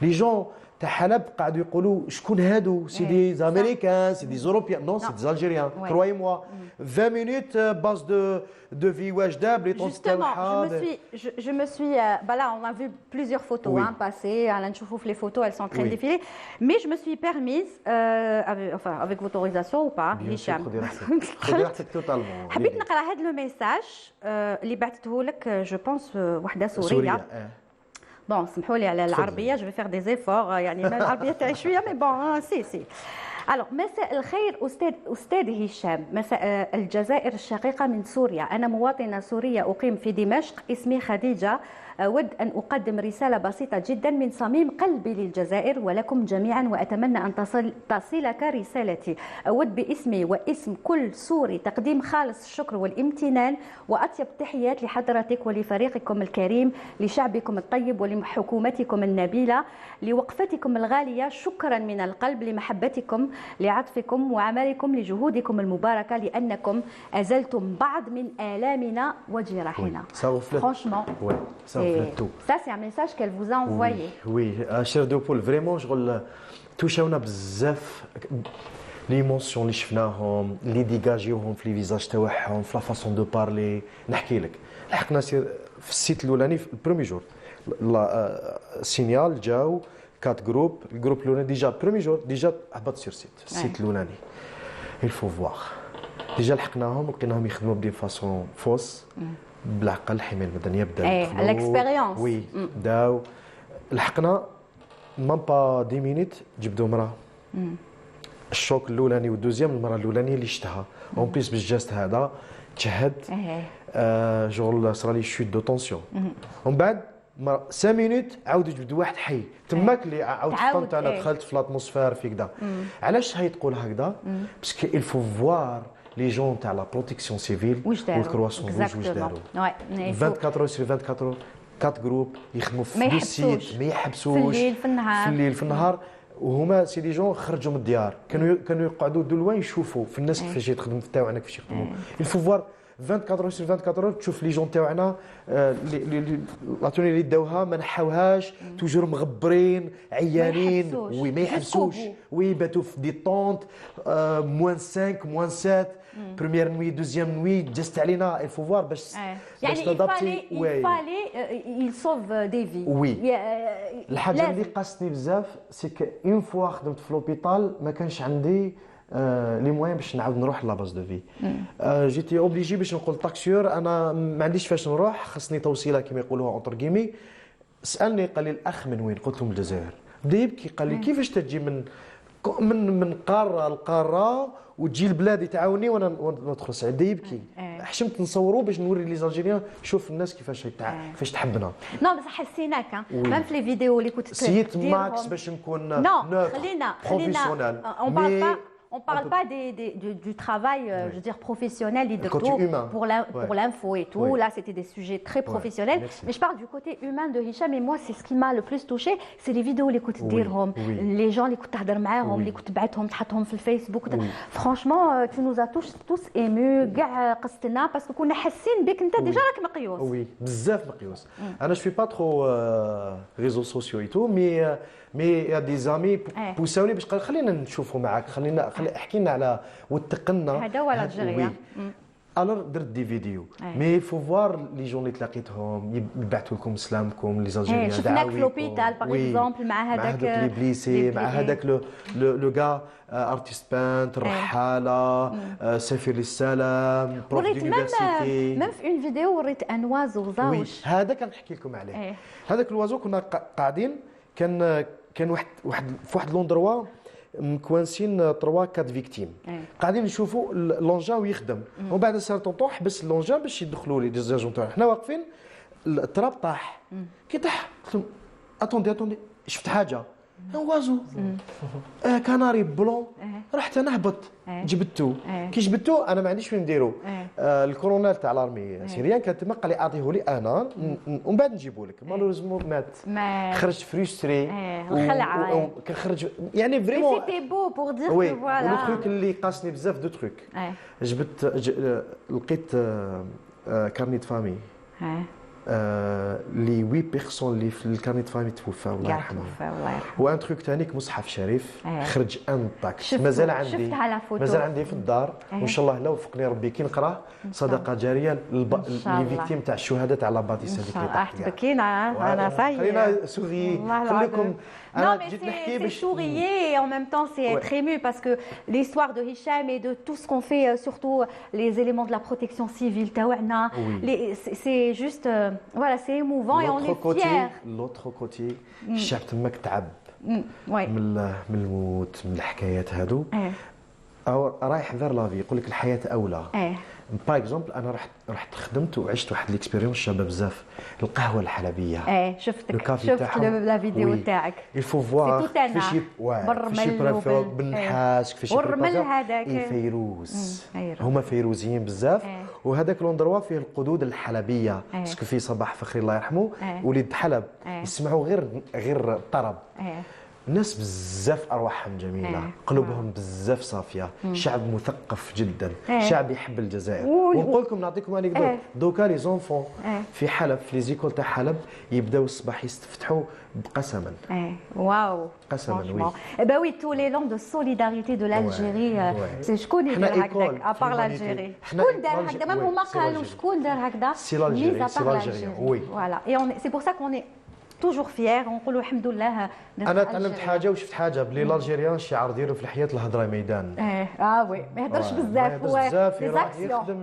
لي جون تاع حلب قاعدوا يقولوا شكون هادو سي دي زاميريكان سي دي زوروبيان نو سي دي الجيريان كروي موا 20 مينوت باز دو في واجده بلي طونس تاع je me suis là on a vu plusieurs photos passer على نشوفوا في les photos elles sont en train de défiler mais je me suis permise avec votre autorisation ou pas هشام حبيت نقرا هذا لو ميساج اللي بعثته لك جو بونس وحده سوريه بون سمحوا لي على العربيه جو في فير دي زيفور يعني ما العربيه تاعي شويه مي بون سي الوغ مساء الخير استاذ هشام مساء الجزائر الشقيقه من سوريا انا مواطنه سوريه اقيم في دمشق اسمي خديجه أود أن أقدم رسالة بسيطة جدا من صميم قلبي للجزائر ولكم جميعا وأتمنى أن تصلك رسالتي أود باسمي واسم كل سوري تقديم خالص الشكر والامتنان وأطيب تحيات لحضرتك ولفريقكم الكريم لشعبكم الطيب ولحكومتكم النبيلة لوقفتكم الغالية شكرا من القلب لمحبتكم لعطفكم وعملكم لجهودكم المباركة لأنكم أزلتم بعض من آلامنا وجراحنا. Franchement. Ça, c'est un message qu'elle vous a envoyé. Oui, cher de Paul, vraiment, je touchاونا بزاف ليمونسيون اللي شفناهم اللي ديجاجيوهم في لي فيزاج تاعهم في لا فاسون دو بارلي نحكي لك لحقنا في السيت الاولاني في البرومي جور سينيال جاو كات جروب الجروب الاولاني ديجا البرومي جور ديجا هبط سير سيت السيت الاولاني il faut voir ديجا لحقناهم لقيناهم يخدموا بدي فاسون فوس بالعقل الحمايه المدنيه بداو الاكسبيريونس وي بداو لحقنا مام با 10 مينيت جبدوا مراه الشوك الاولاني والدوزيام المراه الاولانيه اللي شفتها اون بليس بالجاست هذا تشهد شغل صرا لي شوت دو طونسيون ومن بعد 5 مينوت عاود يجبدوا واحد حي تماك اللي عاود فهمت انا دخلت في لاتموسفير في كذا. علاش هي تقول هكذا؟ باسكو il faut voir لي جون تاع لا بروتيكسيون سيفيل والكرواسون روج واش داروا 24 sur 24 4 جروب يخدموا في السيت ما يحبسوش في الليل في النهار وهما سي دي جون خرجوا من الديار كانوا يقعدوا دو لوين يشوفوا في الناس كيفاش يخدموا في تاعنا كيفاش يخدموا il faut voir 24 sur 24 تشوف لي جون تاعنا لاتوني اللي داوها ما نحاوهاش توجور مغبرين عيانين وي ما يحبسوش وي باتوا في دي طونت -5 -7 بروميير نوي دوزيام نوي جست علينا il faut voir باش يعني il fallait il sauve des vies وي الحاجه اللي قاستني بزاف سي كو اون فوا خدمت في لوبيتال ما كانش عندي لي موان باش نعاود نروح لاباز دو في جيتي اوبليجي باش نقول طاكسيور انا ما عنديش فاش نروح خصني توصيله كما يقولوها اونتر كيمي سالني قال لي الاخ من وين قلت له من الجزائر بدا يبكي قال لي كيفاش تجي من قاره لقاره وتجي لبلادي تعاوني وانا ندخل سعيد بدا يبكي حشمت نصوروا باش نوري لي زالجيريان شوف الناس كيفاش تحبنا نو بصح حسيناك ميم في لي فيديو اللي كنت سيت ماكس باش نكون خلينا On ne parle pas du travail, je veux dire, professionnel de pour l'info et tout. Là, c'était des sujets très professionnels. Mais je parle du côté humain de Hicham. Et moi, c'est ce qui m'a le plus touché, c'est les vidéos les كنت تديرهم, les gens اللي كنت تهضر معاهم, اللي كنت تبعتهم تحطهم في الفيسبوك. Franchement, tu nous as tous émus, كاع قصتنا باسكو كنا حاسين بك انت ديجا راك مقيوس. وي بزاف مقيوس. انا جو با ترو ريزو سوسيو اي تو مي يا دي زامي بوساوني باش قال خلينا نشوفوا معاك احكي لنا على وتقنا هذا هو الجزائر الور درت دي فيديو مي فو فوار لي جون اللي تلاقيتهم يبعثوا لكم سلامكم لي زالجيريان شفناك في لوبيتال باغ اكزومبل مع هذاك لي بليسي مع هذاك لو كا ارتيست بانت رحاله سفير للسلام بروف دونيفرسيتي ميم في اون فيديو وريت ان وازو زاوش هذا كنحكي لكم عليه هذاك الوازو كنا قاعدين كان واحد في واحد لوندروا مكوانسين 3 4 فيكتيم قاعدين نشوفوا لونجا ويخدم ومن بعد سيرتون طوح حبس لونجا باش يدخلوا لي ديزاجون تاعنا حنا واقفين التراب طاح كي طاح قلت لهم اتوندي شفت حاجه وازو كناري بلون رحت نهبط جبدتو كي جبدتو انا ما عنديش فين نديرو الكولونيل تاع لارمي سيريان كان تما قال لي اعطيه لي انا ومن بعد نجيبو لك مالوريزمون مات خرجت فريستري الخلعه كنخرج يعني فريمون سيتي بو بور دير كو فوالا لو تروك اللي قاسني بزاف دو تروك جبت لقيت كارنيت فامي لي 8 بيرسون اللي في الكارنيت فامي توفاو الله يرحمهم وان تروك ثاني كمصحف شريف خرج انطاك مازال عندي في الدار وان شاء الله لو وفقني ربي كي نقراه صدقه جاريه لي فيكتيم تاع الشهداء تاع لاباتيس هذيك اللي طاحت بكينا انا صاي خلينا سوري خليكم Non, mais c'est sourier et en même temps c'est être ému parce que l'histoire de Hicham et de tout ce qu'on fait, surtout les éléments de la protection civile, c'est juste, voilà, c'est émouvant et on est fiers. L'autre côté, الشعب تماك تعب من الموت من الحكايات هادو رايح فير لافي يقول لك الحياه اولى باغ اكزومبل انا رحت خدمت وعشت واحد ليكسبيريونس شابه بزاف القهوه الحلبيه شفت لا فيديو تاعك الفو فوار كيفاش يبرفو بالنحاس كيفاش فيروز هما فيروزيين بزاف وهذاك لوندروا فيه القدود الحلبيه باسكو فيه صباح فخري الله يرحمه وليد حلب يسمعوا غير الطرب الناس بزاف ارواحهم جميله قلوبهم بزاف صافيه شعب مثقف جدا شعب يحب الجزائر ونقول لكم نعطيكم انكدوت دوكا لي زونفون في حلب في لي زيكول تاع حلب يبداو الصباح يستفتحوا بقسما واو قسما وي با وي تو لي لون دو سوليداريتي دو لالجيري شكون يدير هكذاك ابار لالجيري شكون دار هكذا ميم هما قالوا شكون دار هكذا سي لالجيري وي فوالا اي سي بور سا كون توجور فيير ونقولوا الحمد لله. انا تعلمت حاجه وشفت حاجه بلي الالجيريان الشعار ديالو في الحياه الهضره ميدان. وي ما يهضرش بزاف هو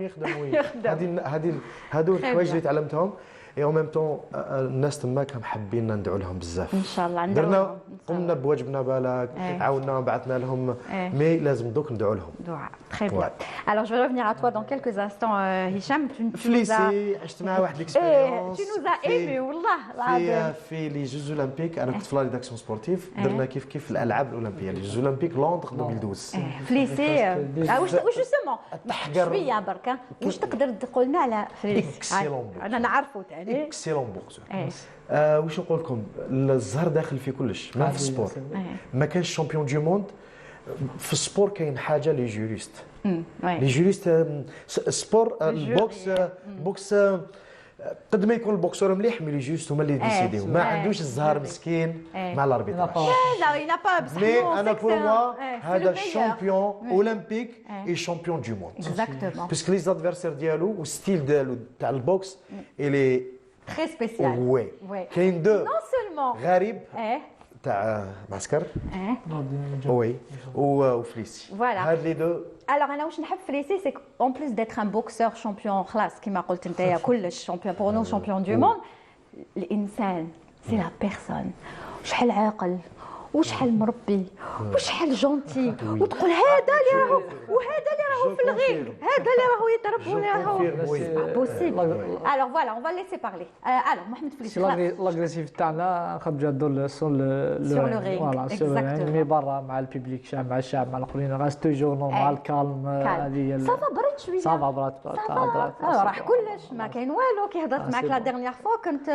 يخدم وي هادو الحوايج اللي تعلمتهم اي او ميم طون الناس تماك حابين ندعو لهم بزاف ان شاء الله درنا قمنا بواجبنا بالك عاوننا بعثنا لهم مي لازم دوك ندعوا لهم دعاء. Très bien. Alors je vais revenir à toi dans quelques instants, Hicham. فليسي عشت معاه واحد الاكسبيريونس Tu nous as aimé والله. في لي جوز اولمبيك انا كنت في لا ريداكسيون سبورتيف درنا كيف الالعاب الاولمبيه لي جوز اولمبيك لندن 2012 فليسي واش جوستومون شويه برك واش تقدر تقول لنا على فليسي؟ انا نعرفه ثاني اكسيلون بوكسور. واش نقول لكم الزهر داخل في كلش ما في السبور ما كانش شامبيون دو موند في السبور كاين حاجه لي جوريست لي جوريست سبور البوكس قد ما يكون البوكسور مليح مي لي جوست هما اللي ديسيديو ما عندوش الزهر مسكين مع الاربيتراج. لا il n'a pas بصح مي انا بور موا هذا شامبيون اولمبيك اي شامبيون دو موند اكزاكتومون باسكو لي زادفيرسير ديالو والستيل ديالو تاع البوكس الي très spécial. وي كاين دو Non seulement غريب تاع معسكر وي وفليسي Voilà. هاد لي دو. Alors انا واش نحب فليسي سي en plus d'être un boxeur champion خلاص كما قلت انت كلش champion pour nous champion du monde الانسان سي لا بيرسون شحال عاقل وشحال مربي وشحال جونتي وتقول هذا اللي راهو وهذا اللي راهو في الغيب هذا اللي راهو يضرب ولا راهو بوسيبل. alors voilà on va laisser parler. alors محمد فليسي لاغريسيف تاعنا نخرجوا هذو سور لو رينغ مي برا مع البيبليك مع الشعب مع الاخرين راس توجور نورمال كالم هذه صافا برد شويه صافا برد راح كلش ما كاين والو كي هضرت معك لا ديرنيير فوا كانت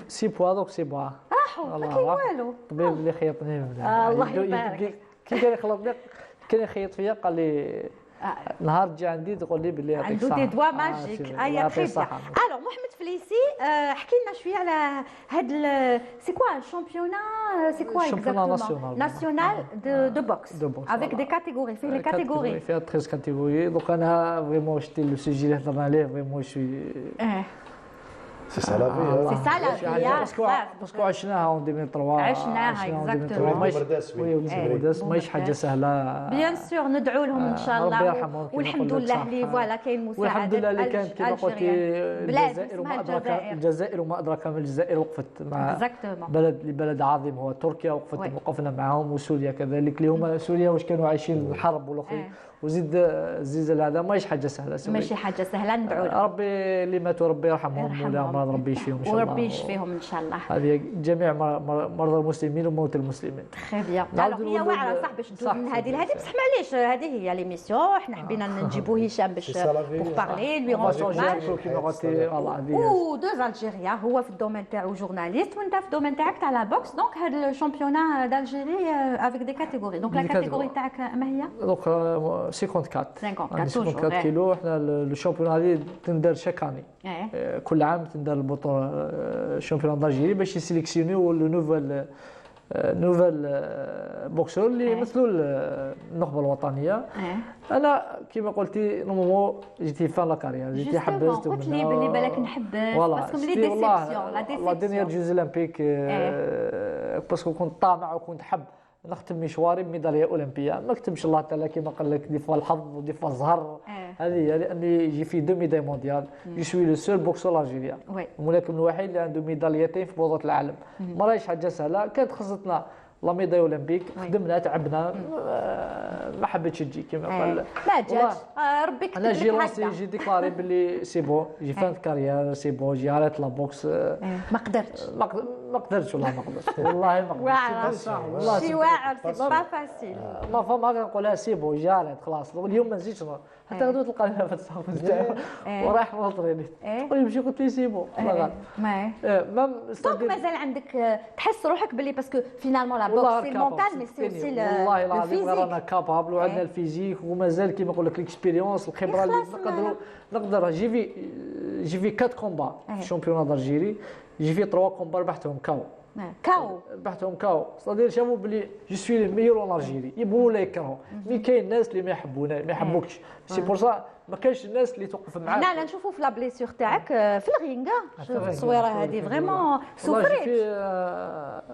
سي بوا دوك سي بوا راحوا ما كاين والو الطبيب اللي خيطني الله يبارك كي كان يخلطني كان يخيط فيا قال لي نهار جا عندي تقول لي باللي يعطيك الصحه عنده دي دوا ماجيك ايا تري بيان. الوغ محمد فليسي احكي لنا شويه على هاد سي كوا الشامبيونا سي كوا اكزاكتومون ناسيونال دو بوكس افيك دي كاتيجوري فيه لي كاتيجوري فيها 13 كاتيجوري دونك انا فريمون شتي لو سوجي اللي هضرنا عليه فريمون شوي سي سا لا في سي سا لا في باسكو عشناها اون 2003 عشناها اكزاكتومون ماهيش حاجه سهله بيان سور ندعو لهم ان شاء الله والحمد لله اللي فوالا كاين مساعدات والحمد لله اللي كانت كما قلتي الجزائر وما ادراك ما الجزائر وقفت مع بلد عظيم هو تركيا وقفنا معهم وسوريا كذلك اللي هما سوريا واش كانوا عايشين الحرب والاخرين وزيد الزلزال هذا ماهيش حاجه سهله ماشي حاجه سهله ندعو لهم ربي اللي ماتوا ربي يرحمهم ولا مرض ربي يشفيهم ان شاء الله وربي يشفيهم ان شاء الله هذه جميع مرضى المسلمين وموتى المسلمين. تري بيان. هي واعره صح باش تدوز من هذه لهذه بصح معليش هذه هي ليميسيون حنا حبينا نجيبوا هشام باش بور بارلي لوي و دوز الجيريا هو في الدومين تاعو جورناليست وانت في الدومين تاعك تاع لا بوكس دونك هذا الشامبيونا دالجيري افيك دي كاتيجوري دونك لا كاتيجوري تاعك ما هي؟ دونك 54 كيلو احنا الشامبيون هذه تندار شاك اني كل عام تندار البطوله الشامبيون دالجيري باش يسيليكسيونيو لو نوفل بوكسور اللي يمثلوا النخبه الوطنيه. انا كما قلتي نورمالمون جيتي فان لا كارير جيتي حبست قلت لي باللي بالك نحب باسكو ملي ديسيبسيون لا دينيير جوز اولمبيك باسكو كنت طامع وكنت حب نختم مشواري بميداليه اولمبيه ما كتبش الله تعالى كما قال لك دي فوا الحظ ودي فوا الزهر هذه لاني يجي في دو ميداي مونديال جو سوي لو سول بوكسور الجيريان الملاكم الوحيد اللي عنده ميداليتين في بطولة العالم ما راهيش حاجه سهله كانت خصتنا لا ميداي اولمبيك خدمنا تعبنا ما حبيتش تجي كما قال ما جاتش ربي كتب لك انا جي ديكلاري باللي سي بو جي فان كارير سي بو جي عرفت لا بوكس ما قدرتش والله ما قدرتش والله ما قدرتش والله شي واعر سي با فاسيل ما فما نقولها سي بو جي عرفت خلاص اليوم ما نزيدش حتى غدوه تلقى لنا في الصحافه تاعو ورايح نوطريني تقول لي مشي قلت لي سي بو ما دونك مازال عندك تحس روحك باللي باسكو فينالمون لا بوكس سي المونتال مي سي اوسي والله العظيم رانا كابابل وعندنا الفيزيك ومازال كيما نقول لك الاكسبيريونس الخبره اللي نقدر جي في 4 كومبا الشامبيون دالجيري جي في 3 كومبا ربحتهم ربحتهم كاو صدير شافوا بلي جو سوي لي ميور اون الجيري يبغوا ولا يكرهوا مي كاين الناس اللي ما يحبوكش سي بور سا ما كاينش الناس اللي توقف معاك. لا نشوفوا في لا بليسيور تاعك في الرينغ التصويره هذه فريمون سوفريت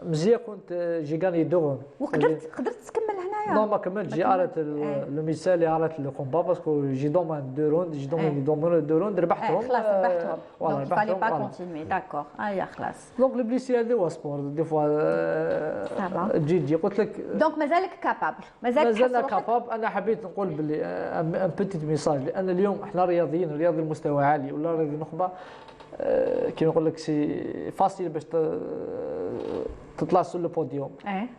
مزيان كنت جي غاني دون وقدرت تكمل هنا Non, ما كملت جي اريت لو ميسال اللي اريت لو كومبا باسكو جي دومان دو روند جي دومان دو روند ربحتهم خلاص ربحتهم فوالا دونك فالي با كونتينيي داكور خلاص دونك لو بليسي هذا هو سبور دي فوا تجي قلت لك دونك مازالك كابابل مازال كاباب. انا حبيت نقول باللي ان بيتيت ميساج لان اليوم احنا رياضيين رياضي المستوى عالي ولا رياضي نخبه كيما نقول لك سي فاسيل باش تطلع سو لو بوديوم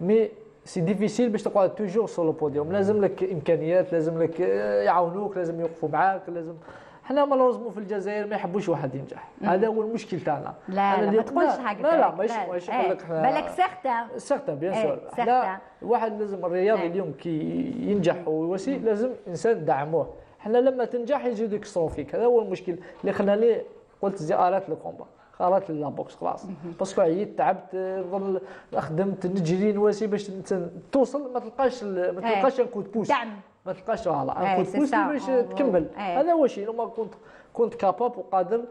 مي سي ديفيسيل باش تقعد توجور سو لو بوديوم. لازم لك امكانيات لازم لك يعاونوك لازم يوقفوا معاك لازم. حنا مالوريزمون في الجزائر ما يحبوش واحد ينجح هذا هو المشكل تاعنا. لا ما تقولش هكذا لا ماشي نقول لك بالك سيغتان بيان سور. لا واحد لازم الرياضي اليوم كي ينجح ويوسي لازم انسان ندعموه. حنا لما تنجح يزيدوا يكسروا فيك. هذا هو المشكل اللي خلاني قلت زيارات الكومبا خلاص لا بوكس خلاص باسكو عييت تعبت نظل خدمت نجري نواسي باش توصل ما تلقاش ان كود بوس دعم ما تلقاش فوالا ان كود بوس باش تكمل. هذا هو الشيء. لما كنت كاباب وقادر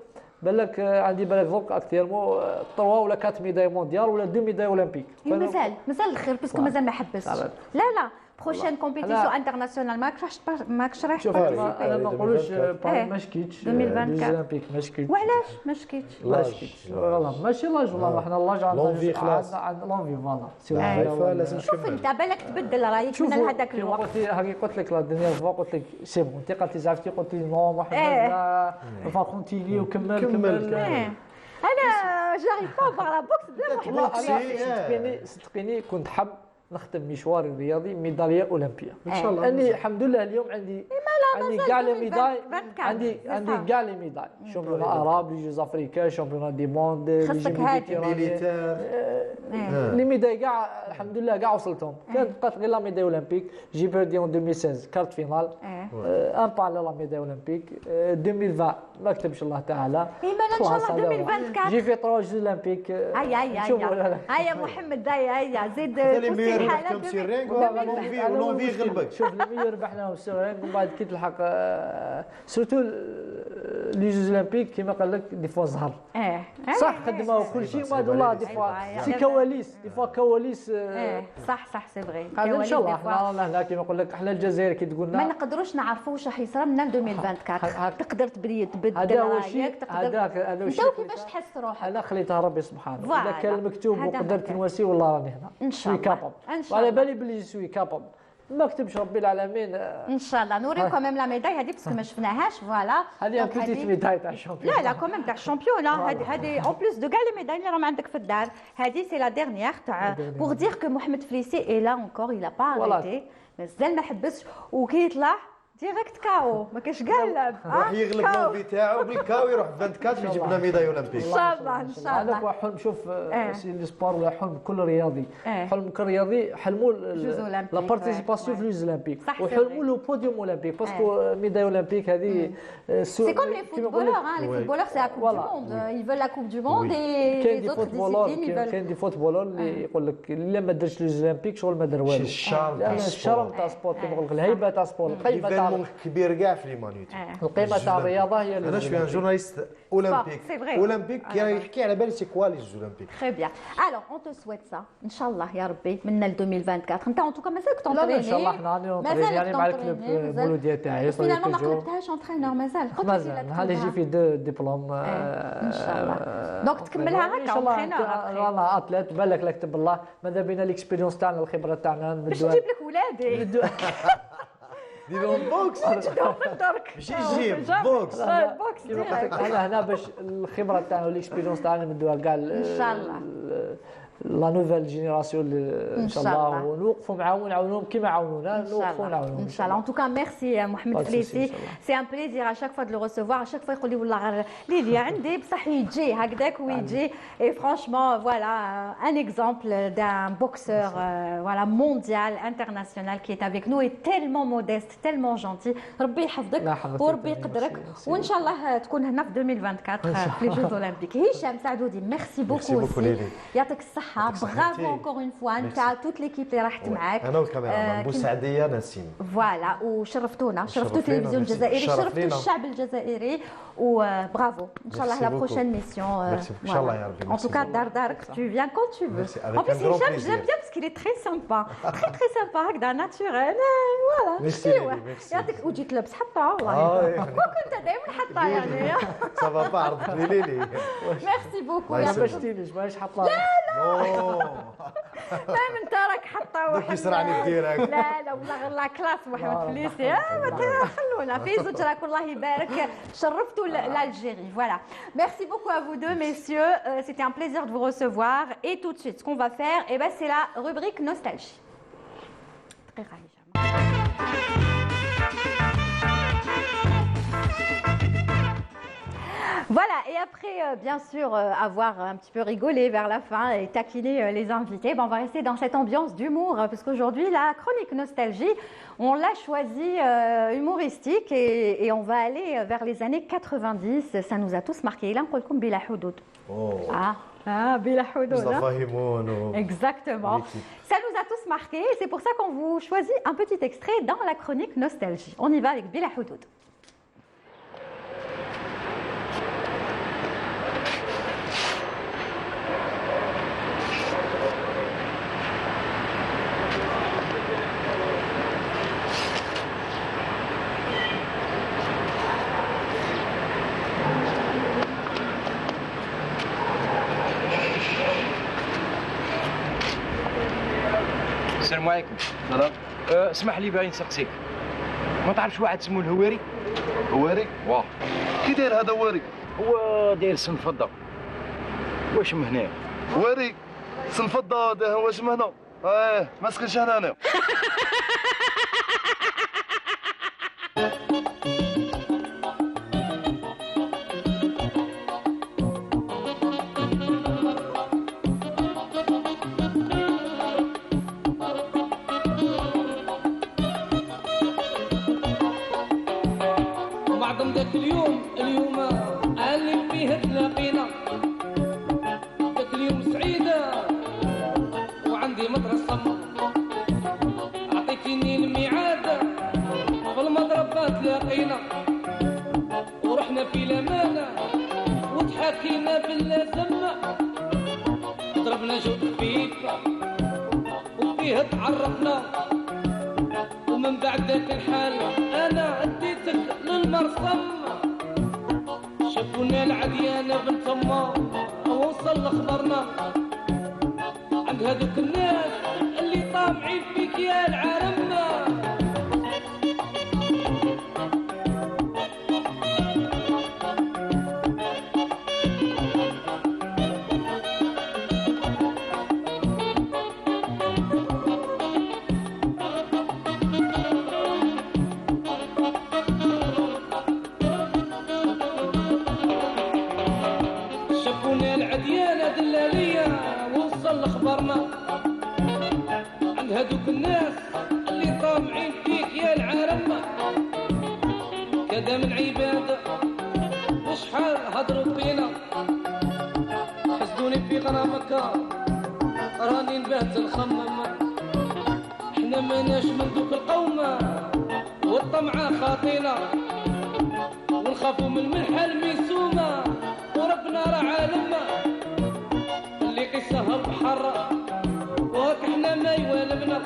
بالك عندي بالك دوك اكتيرمون 3 ولا 4 ميداي مونديال ولا 2 ميداي اولمبيك. مازال الخير باسكو مازال ما حبسش. لا بروشين كومبيتيسيون انترناسيونال ماكش رايح تبارتيسيبي. انا ما نقولوش ما شكيتش 2024 ما شكيتش. وعلاش ما شكيتش؟ والله ماشي لاج والله احنا لاج عندنا لونفي خلاص لونفي فوالا لازم شوف انت بالك تبدل رايك من هذاك الوقت. قلت لك لا دنيا فوا قلت لك سي بون انت قلتي زعفتي قلت لي نو محمد لا فا كونتيني وكمل. انا جاريف با فار لا بوكس بلا محمد. صدقيني كنت حب نختم مشواري الرياضي ميداليه اولمبيه ان شاء الله. اني الحمد لله اليوم عندي كاع لي ميداي عندي كاع لي ميداي شامبيون عرب لي جوز افريكان شامبيون دي موند لي ميداي كاع الحمد لله كاع وصلتهم. كانت بقات غير لا ميداي اولمبيك جي بيردي اون 2016 كارت فينال ان با على لا ميداي اولمبيك 2020 ما كتبش الله تعالى ان شاء الله 2024 جي في 3 جوز اولمبيك. هيا محمد هيا زيد ربحتهم سيرينغ ولونفي غلبك. شوف لمي ربحناهم سيرينغ ومن بعد كي تلحق سورتو لي جوز اولمبيك كيما قال لك دي فوا زهر صح خدموا كل شيء ما الله دي فوا سي كواليس دي فوا كواليس صح سي فري. ان شاء الله احنا هنا كيما نقول لك احنا الجزائر كي تقولنا ما نقدروش نعرفوا واش راح يصرى من 2024. تقدر تبدل رايك تقدر هذا الشيء كيفاش تحس روحك. انا خليتها ربي سبحانه اذا كان المكتوب وقدرت نواسي والله راني هنا ان شاء الله وعلى بالي بلي سوي كاباب ما كتبش ربي العالمين ان شاء الله نوريكم ميم لا ميداي هذه باسكو ما شفناهاش فوالا. هذه بيتيت ميداي تاع الشامبيون. لا كوميم تاع الشامبيون هذه اون بليس دو كاع لي ميداي اللي راهم عندك في الدار. هذه سي لا ديرنيير تاع بور دير كو محمد فليسي اي لا اونكور اي لا با اريتي مازال ما حبسش وكي يطلع ديريكت كاو ما كاش كاع اللعب راح يغلب لونفي تاعو بالكاو يروح 24 يجيب لنا ميداي اولمبيك ان شاء الله هذاك هو حلم. شوف سي لي سبور ولا حلم كل رياضي حلم كل رياضي حلموا لا بارتيسيباسيون في لوز اولمبيك وحلموا لو بوديوم اولمبيك باسكو ميداي اولمبيك هذه سي كوم لي فوتبولور لي فوتبولور سي لا كوب دو موند ils veulent la coupe du monde et les autres disciplines ils veulent. كاين دي فوتبولور اللي يقول لك الا ما درش لوز اولمبيك شغل ما دار والو. الشرم تاع سبور كيما نقول لك الهيبه تاع سبور القيمه تاع كبير كاع في ليمانيتي. القيمه تاع الرياضه هي انا شويه جورناليست اولمبيك يحكي على بالي سي كوا لي اولمبيك. تري بيان الوغ اون تو سويت سا ان شاء الله يا ربي من 2024. انت ان توكا مازالك تونطريني. لا ان شاء الله حنا راني يعني مع الكلوب بولوديا تاعي فينالمون ما قلبتهاش انترينور مازال هاني جي في دو ديبلوم ان شاء الله. دونك تكملها هكا انترينور. رانا اتليت بالك لا كتب الله ماذا بينا ليكسبيريونس تاعنا الخبره تاعنا باش نجيب لك ولادي ديرهم بوكس نجدهم من درك ماشي جيم بوكس انا هنا باش الخبره تاعنا والاكسبيريونس تاعنا ندوها كاع ان شاء الله لا نوفيل جينيراسيون ان شاء الله ونوقفوا معاهم ونعاونوهم كيما عاونونا نوقفوا ونعاونوهم ان شاء الله. ان توكا ميرسي محمد فليسي سي ان بليزير اشاك فوا دو لو ريسيفوار اشاك فوا يقول لي والله ليليا عندي بصح يجي هكذاك ويجي اي فرانشمون فوالا ان اكزومبل دان بوكسور فوالا مونديال انترناسيونال كي est avec nous et tellement modeste tellement gentil. ربي يحفظك وربي يقدرك وان شاء الله تكون هنا في 2024 في لي جوز اولمبيك. هشام سعدودي ميرسي بوكو يعطيك الصحه الصحة. برافو encore une fois انت toute l'équipe اللي راحت معاك. انا والكاميرا بوسعديه نسيم. فوالا وشرفتونا، شرفتوا التلفزيون الجزائري، شرفتوا الشعب الجزائري وبرافو. ان شاء الله la prochaine mission. ان شاء الله يا ربي. En tout cas دارك tu viens quand tu veux. En plus j'aime bien parce qu'il est très sympa, très sympa هكذا naturel. voilà. ميرسي. يعطيك وجيت لابس حطه والله. كنت دائما حطه يعني. صافا با عرضت لي. ميرسي بوكو. ما باش باش حطها. دائما انت راك حطه دوك يسرعني الديرك. لا والله لا كلاس محمد فليسي. ما خلونا في زوج راك الله يبارك شرفتوا l'Algérie. Voilà. Merci beaucoup à vous deux, messieurs. C'était un plaisir de vous recevoir. Et tout de suite, ce qu'on va faire, c'est la rubrique nostalgie. Très Voilà, et après, bien sûr, avoir un petit peu rigolé vers la fin et taquiner les invités, on va rester dans cette ambiance d'humour, parce qu'aujourd'hui, la chronique nostalgie, on l'a choisie humoristique et on va aller vers les années 90. Ça nous a tous marqué. Il a un Bila Houdoud. Bila Houdoud. Exactement. Ça nous a tous marqué et c'est pour ça qu'on vous choisit un petit extrait dans la chronique nostalgie. On y va avec Bila Houdoud. السلام عليكم. سلام. اسمح لي باغي نسقسيك، ما تعرفش واحد سمو الهواري؟ هواري؟ واه. كي داير هذا هواري؟ هو داير سن فضة. واش من هنا؟ هواري؟ سن فضة واش من هنا؟ ما سكنش هنا. اليوم علم فيه تلاقينا، ذاك اليوم سعيدة وعندي مدرسة، عطيتيني الميعاد في المضربة تلاقينا، ورحنا في الأمانة وتحاكينا باللازم، ضربنا جو خفيفة وفيه تعرفنا، ومن بعد ذاك الحال أنا أديتك للمرسم، شافونا العديانة بنت أما وصل خبرنا عند هذوك الناس اللي طامعين فيك يا العالم. هذوك الناس اللي طامعين فيك يا العالم، كذا من عباد وشحال هضروا فينا، حسدوني في غرامك راني نبات نخمم، احنا ماناش من دوك القوم والطمعة خاطينا، ونخافوا من الملحة الميسومة، وربنا راه عالم اللي قيسها البحر وكحنا ما يوالبنا،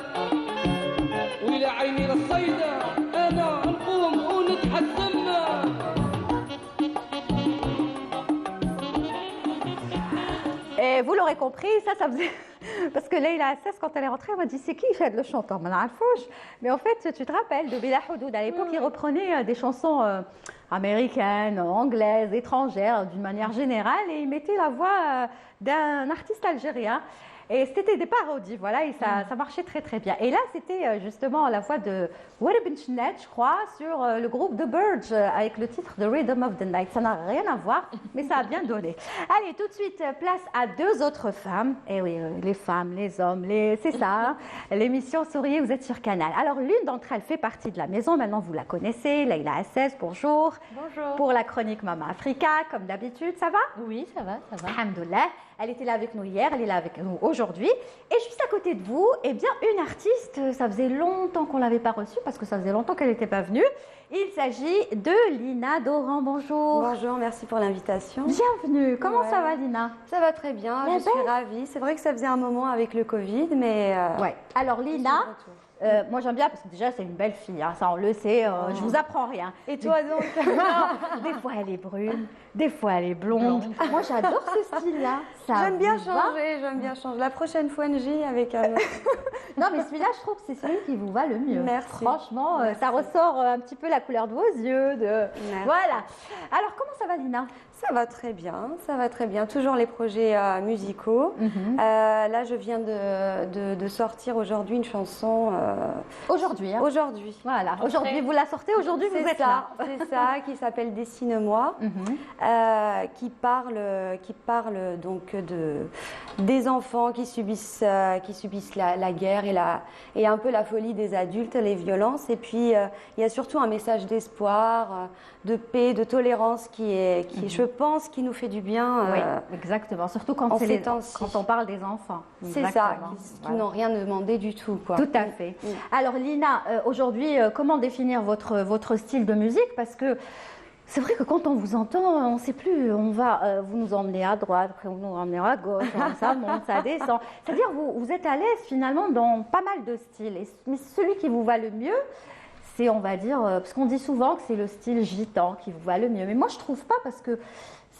وإلى عيني الصيدة أنا نقوم ونتحسن. Et vous l'aurez compris, ça faisait... Parce que Leïla Assas, quand elle est rentrée, elle m'a dit c'est qui Chad le chanteur? Mais en fait, tu te rappelles de Bila Houdoud, à l'époque, il reprenait des chansons américaines, anglaises, étrangères, d'une manière générale, et il mettait la voix d'un artiste algérien. Et c'était des parodies, voilà, et ça marchait très très bien. Et là, c'était justement la voix de Wahab Ben Chnet, je crois, sur le groupe The Birds, avec le titre The Rhythm of the Night. Ça n'a rien à voir, mais ça a bien donné. Allez, tout de suite, place à deux autres femmes. Et oui, les femmes, les hommes, c'est ça, hein. L'émission Souriez, vous êtes sur Canal. Alors, l'une d'entre elles fait partie de la maison, maintenant vous la connaissez, Leïla Assas, bonjour. Bonjour. Pour la chronique Mama Africa, comme d'habitude, ça va? Oui, ça va, ça va. Alhamdoulilah. Elle était là avec nous hier, elle est là avec nous aujourd'hui. Et juste à côté de vous, eh bien, une artiste, ça faisait longtemps qu'on ne l'avait pas reçue parce que ça faisait longtemps qu'elle n'était pas venue. Il s'agit de Lina Doran. Bonjour. Bonjour, merci pour l'invitation. Bienvenue. Comment ça va, Lina? Ça va très bien, je suis ravie. C'est vrai que ça faisait un moment avec le Covid, mais... Ouais. Alors, Lina... moi j'aime bien parce que déjà c'est une belle fille, hein, ça on le sait, je vous apprends rien. Et toi donc? Des fois elle est brune, des fois elle est blonde. Moi j'adore ce style-là. J'aime bien changer, La prochaine fois NJ avec un... Non mais celui-là je trouve que c'est celui qui vous va le mieux. Merci. Franchement, ça ressort un petit peu la couleur de vos yeux. Voilà. Alors comment ça va, Lina? Ça va très bien, toujours les projets musicaux. Là, je viens de sortir aujourd'hui une chanson. Aujourd'hui. Hein. Aujourd'hui. Voilà, aujourd'hui vous la sortez, aujourd'hui vous êtes là. C'est ça, qui s'appelle Dessine-moi, qui parle donc des enfants qui subissent la guerre et un peu la folie des adultes, les violences. Et puis, il y a surtout un message d'espoir, de paix, de tolérance je pense, qui nous fait du bien. Oui, exactement. Surtout quand on parle des enfants. C'est ça, qui n'ont rien demandé du tout, quoi. Tout à fait. Alors, Lina, aujourd'hui, comment définir votre style de musique? Parce que c'est vrai que quand on vous entend, on ne sait plus, vous nous emmenez à droite, après vous nous emmenez à gauche, ça monte, ça descend. C'est-à-dire vous êtes à l'aise finalement dans pas mal de styles. Mais celui qui vous va le mieux, c'est, on va dire, parce qu'on dit souvent que c'est le style gitan qui vous va le mieux. Mais moi, je trouve pas, parce que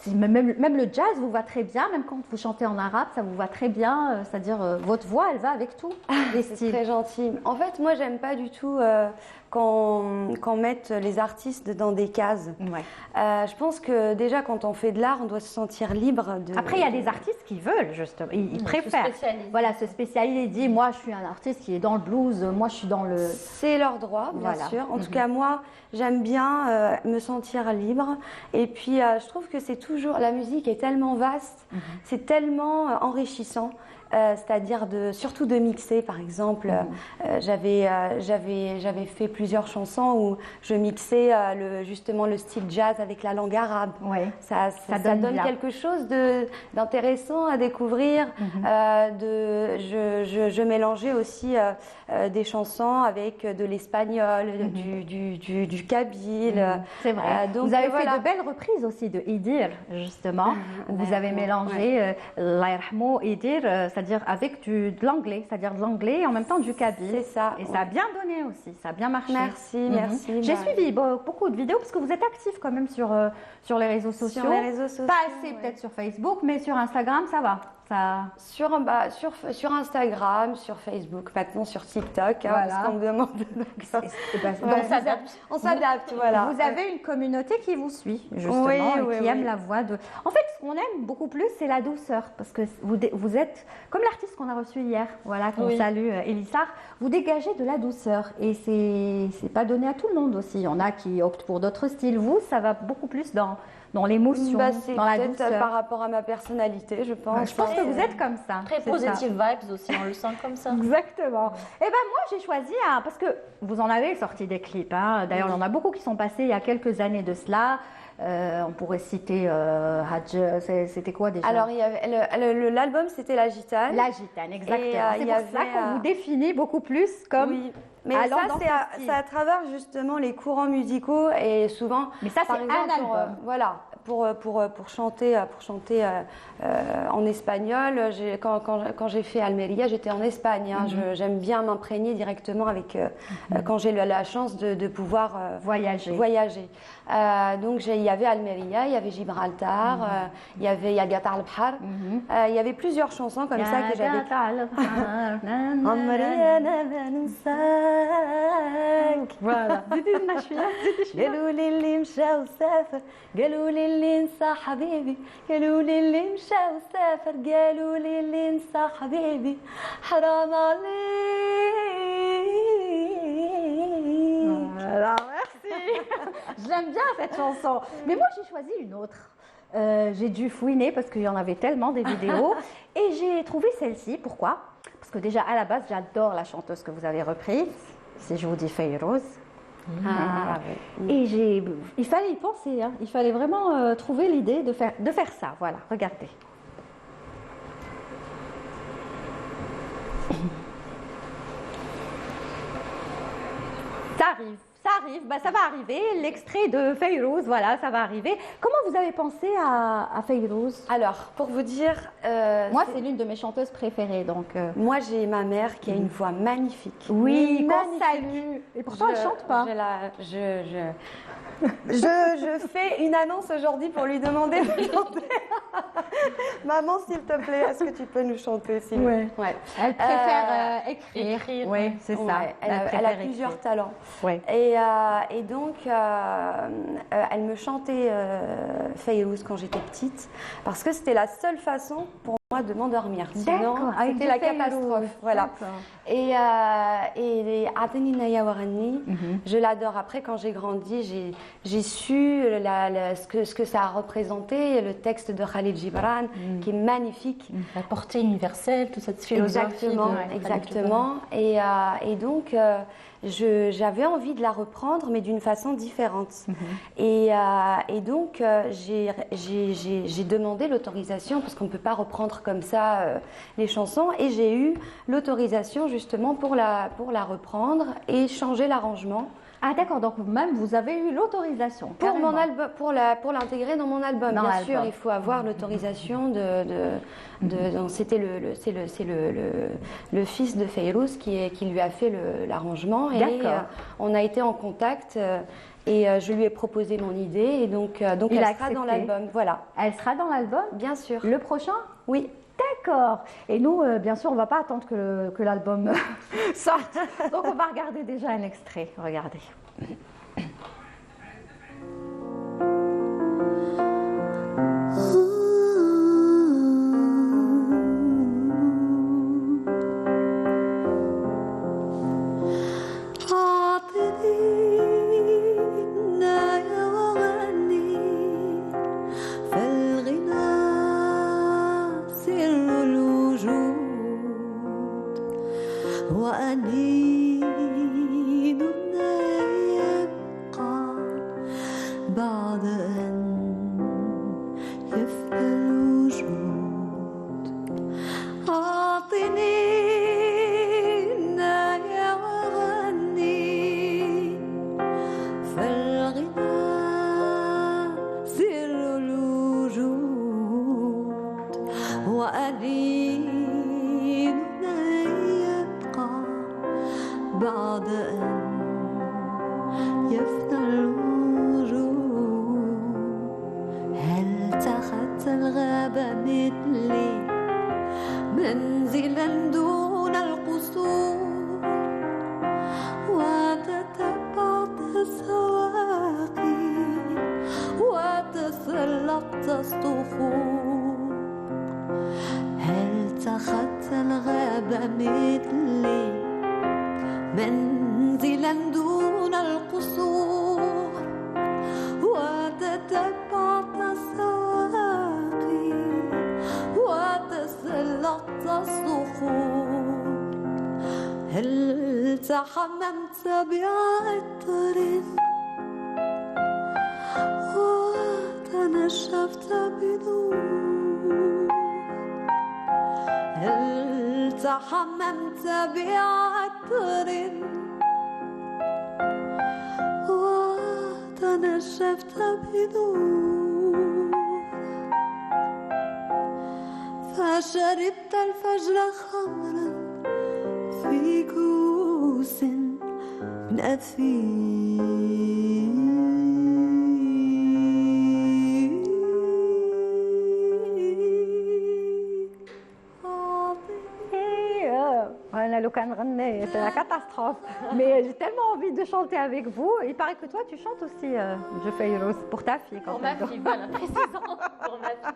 même le jazz vous va très bien, même quand vous chantez en arabe, ça vous va très bien. C'est-à-dire, votre voix, elle va avec tout. C'est très gentil. En fait, moi, j'aime pas du tout qu'on mette les artistes dans des cases. Ouais. Je pense que déjà, quand on fait de l'art, on doit se sentir libre. Après, il y a des artistes qui veulent, justement. Ils préfèrent. Se spécialiser. Ils disent, moi, je suis un artiste qui est dans le blues, moi, je suis dans le... C'est leur droit, bien sûr. En tout cas, moi, j'aime bien me sentir libre. Et puis, je trouve que c'est toujours... La musique est tellement vaste, c'est tellement enrichissant. C'est-à-dire surtout de mixer, par exemple. J'avais fait plusieurs chansons où je mixais justement le style jazz avec la langue arabe. Ouais. Ça donne quelque chose d'intéressant à découvrir. Je mélangeais aussi des chansons avec de l'espagnol, du kabyle. C'est vrai. Donc, vous avez fait de belles reprises aussi de Idir, justement, où vous avez mélangé Allah yarhamou, Idir, c'est-à-dire avec de l'anglais, c'est-à-dire de l'anglais et en même temps du kabyle. C'est ça. Et ça a bien donné aussi, ça a bien marché. Merci. J'ai suivi beaucoup de vidéos parce que vous êtes actifs quand même sur les réseaux sociaux. Sur les réseaux sociaux. Pas assez peut-être sur Facebook, mais sur Instagram, ça va. Sur Instagram, sur Facebook, maintenant sur TikTok, parce qu'on me demande. On s'adapte, voilà. Vous avez une communauté qui vous suit, justement, et qui aime la voix de... En fait, ce qu'on aime beaucoup plus, c'est la douceur, parce que vous êtes, comme l'artiste qu'on a reçu hier, voilà, qu'on salue, Elissar, vous dégagez de la douceur, et c'est pas donné à tout le monde aussi. Il y en a qui optent pour d'autres styles. Vous, ça va beaucoup plus dans l'émotion, dans la douceur. Par rapport à ma personnalité, je pense. Je pense que vous êtes comme ça. Très positive vibes aussi, on le sent comme ça. Exactement. Et ben moi, j'ai choisi, parce que vous en avez sorti des clips. D'ailleurs, il y en a beaucoup qui sont passés il y a quelques années de cela. On pourrait citer Hadj, c'était quoi déjà? Alors, l'album, c'était La Gitane. La Gitane, exactement. C'est pour ça qu'on vous définit beaucoup plus comme... Oui. Mais ça, c'est à travers justement les courants musicaux et souvent... Mais ça, c'est un album. Voilà. Pour chanter en espagnol, quand j'ai fait Almeria, j'étais en Espagne. J'aime bien m'imprégner directement avec quand j'ai la chance de pouvoir voyager. Donc il y avait Almeria, il y avait Gibraltar, il y avait Yagat al-Bahar. Il y avait plusieurs chansons comme ça que j'avais. Voilà. قالوا لي اللي انسى حبيبي قالوا لي اللي مشى وسافر قالوا لي اللي انسى حبيبي حرام عليك. Voilà, merci. J'aime bien cette chanson. Mais moi, j'ai choisi une autre. J'ai dû fouiner parce qu'il y en avait tellement des vidéos. Et j'ai trouvé celle-ci. Pourquoi? Parce que déjà, à la base, j'adore la chanteuse que vous avez reprise. Si je vous dis Fayrouz. Et il fallait y penser, il fallait vraiment trouver l'idée de faire ça. Voilà, regardez. arrive, ça va arriver. L'extrait de Fayrouz, voilà, ça va arriver. Comment vous avez pensé à Fayrouz? Alors, pour vous dire... moi, c'est l'une de mes chanteuses préférées. Donc, moi, j'ai ma mère qui a une voix magnifique. Oui, qu'on salue. Et pourtant, elle ne chante pas. Je fais une annonce aujourd'hui pour lui demander de chanter. Maman, s'il te plaît, est-ce que tu peux nous chanter ouais. Elle préfère écrire. Oui, c'est ça. Ouais, elle a plusieurs talents. Ouais. Et donc, elle me chantait Fayrouz quand j'étais petite, parce que c'était la seule façon pour moi de m'endormir. Sinon, c'était la catastrophe. Voilà. Et Ateni Naya Warani, je l'adore. Après, quand j'ai grandi, j'ai su ce que ça a représenté, le texte de Khalil Gibran, qui est magnifique. La portée universelle, toute cette philosophie. Exactement. Et donc, j'avais envie de la reprendre, mais d'une façon différente. Et donc, j'ai demandé l'autorisation, parce qu'on ne peut pas reprendre comme ça les chansons, et j'ai eu l'autorisation justement pour la reprendre et changer l'arrangement. Ah d'accord, donc même vous avez eu l'autorisation pour mon album, pour l'intégrer dans mon album. Bien sûr, il faut avoir l'autorisation c'était le fils de Fayrouz qui lui a fait l'arrangement, et on a été en contact. Et je lui ai proposé mon idée, et donc elle sera dans l'album. Voilà. Elle sera dans l'album? Bien sûr. Le prochain? Oui. D'accord. Et nous, bien sûr, on ne va pas attendre que l'album sorte. Donc, on va regarder déjà un extrait. Regardez. حممت بعطر وتنشفت بنور هل تحممت بعطر وتنشفت بنور فشربت الفجر خمرا في كوس من أثير c'est la catastrophe. Mais j'ai tellement envie de chanter avec vous. Il paraît que toi, tu chantes aussi, Je Fayrouz, pour ta fille. Pour ma fille, voilà, précisément.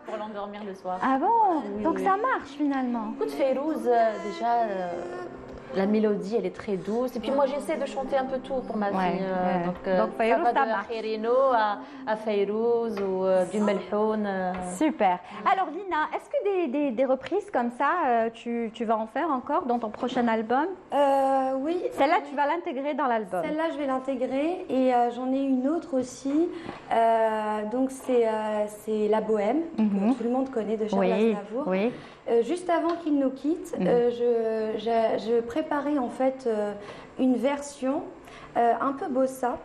Pour l'endormir le soir. Ah bon? Oui, donc oui. ça marche finalement. Écoute, Fayrouz, déjà, la mélodie, elle est très douce. Et puis moi, j'essaie de chanter un peu tout pour ma fille. Donc Fayrouz, ça marche. De Khirino à Fayrouz ou du Melhoun. Super. Alors Lina, est-ce que des reprises comme ça, tu vas en faire encore dans ton prochain album? Oui. Celle-là, tu vas l'intégrer dans l'album? Celle-là, je vais l'intégrer. Et j'en ai une autre aussi. Donc c'est La Bohème, que tout le monde connaît, de Charles Aznavour. Oui. Juste avant qu'il nous quitte, je prévois préparé en fait une version un peu bossa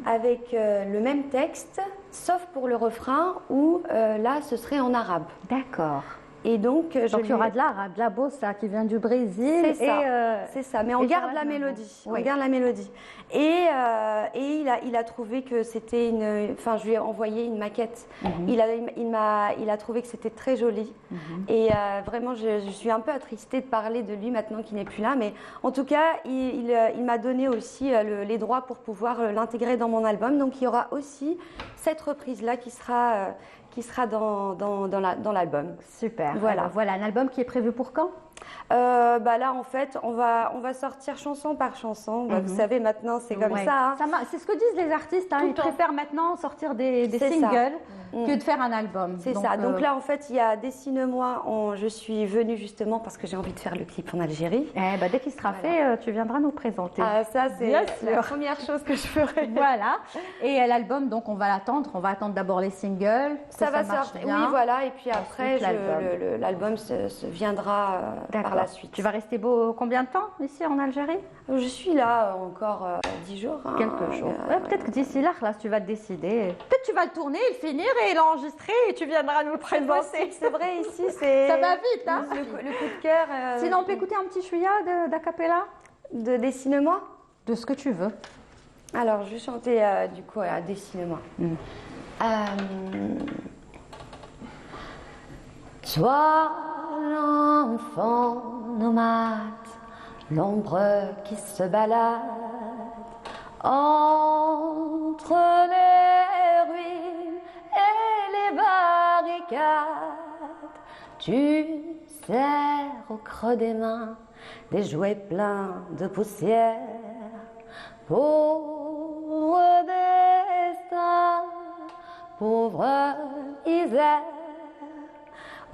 avec le même texte, sauf pour le refrain où là ce serait en arabe. D'accord. Et donc, il y aura de l'arabe, de la bossa qui vient du Brésil. C'est ça, mais on garde la mélodie. Oui. On garde la mélodie. Et il a trouvé que c'était une... Enfin, je lui ai envoyé une maquette. Il a trouvé que c'était très joli. Et vraiment, je suis un peu attristée de parler de lui maintenant qu'il n'est plus là. Mais en tout cas, il m'a donné aussi les droits pour pouvoir l'intégrer dans mon album. Donc, il y aura aussi cette reprise-là qui sera dans l'album. Super. Voilà. Alors, voilà, un album qui est prévu pour quand? Là, en fait, on va sortir chanson par chanson. Vous savez, maintenant, c'est comme ça. Hein. C'est ce que disent les artistes. Hein. Ils préfèrent maintenant sortir des singles que de faire un album. C'est ça. Donc là, en fait, il y a Dessine-moi. Je suis venue justement parce que j'ai envie de faire le clip en Algérie. Dès qu'il sera fait, tu viendras nous présenter. Ça, c'est la première chose que je ferai. Voilà. Et l'album, donc, on va l'attendre. On va attendre d'abord les singles. Ça va sortir. Oui, voilà. Et puis après, l'album viendra par la suite. Tu vas rester combien de temps ici en Algérie? Je suis là encore 10 jours. Quelques jours. Peut-être que d'ici là, tu vas te décider. Peut-être tu vas le tourner, le finir et l'enregistrer et tu viendras nous le présenter. C'est vrai, ici, c'est... Ça va vite, hein? Le coup de cœur... Sinon, on peut écouter un petit chouïa d'acapella? De Dessine-moi? De ce que tu veux. Alors, je vais chanter du coup à Dessine-moi. Toi, l'enfant nomade, l'ombre qui se balade entre les ruines et les barricades. Tu serres au creux des mains des jouets pleins de poussière. Pauvre destin, pauvre misère.